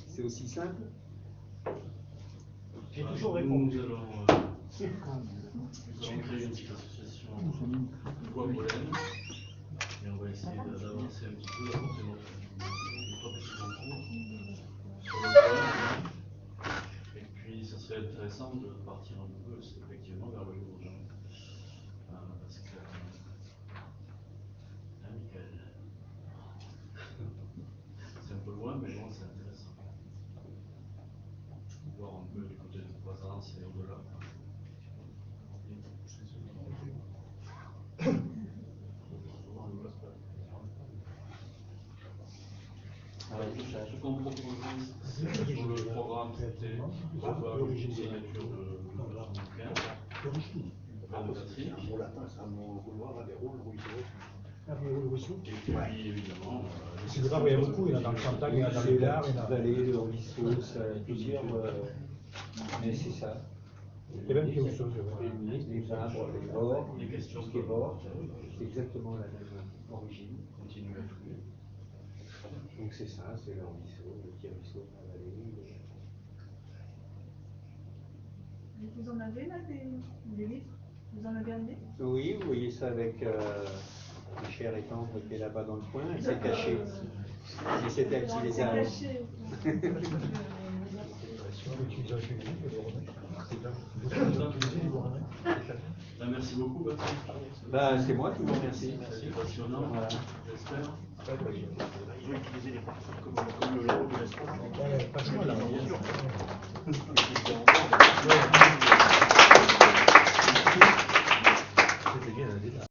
C'est aussi simple. J'ai toujours répondu. Nous allons créer une petite association de voix Bolène et on va essayer d'avancer un petit peu, d'apporter notre petits concours sur le point. Et puis, ça serait intéressant de partir un peu, effectivement, vers le Bourgoin. Parce que... Michael. C'est un peu loin, mais bon, c'est intéressant. Voir un peu du côté de Croissance et au-delà. qu'on proposait sur le programme, c'était l'origine des natures de bouquin. Un mot latin, c'est un mot gaulois, Aveyron, le ruisseau. Le ruisseau. Et puis évidemment. C'est des arbres, il y a beaucoup, il y en a dans le Cantal, il y en a dans les Lards, il y en a. Vallée, le ruisseau, ça a plusieurs. Mais c'est ça. Il y a même quelque chose. Les arbres, les bords, Les questions ce qui est bord, c'est exactement la même origine. continuent à fluer. Donc c'est ça, c'est le ruisseau, le petit ruisseau de la vallée. Vous en avez là des livres? Vous en avez amené? Oui, vous voyez ça avec le cher et tendre qui est là-bas dans le coin, il s'est caché. Et c'est elle qui les a. Caché. Merci beaucoup, Baptiste. Bah, c'est moi qui vous remercie. C'est passionnant, Voilà. j'espère. Ils ont utilisé les parties comme le logo de l'espace. Franchement, là.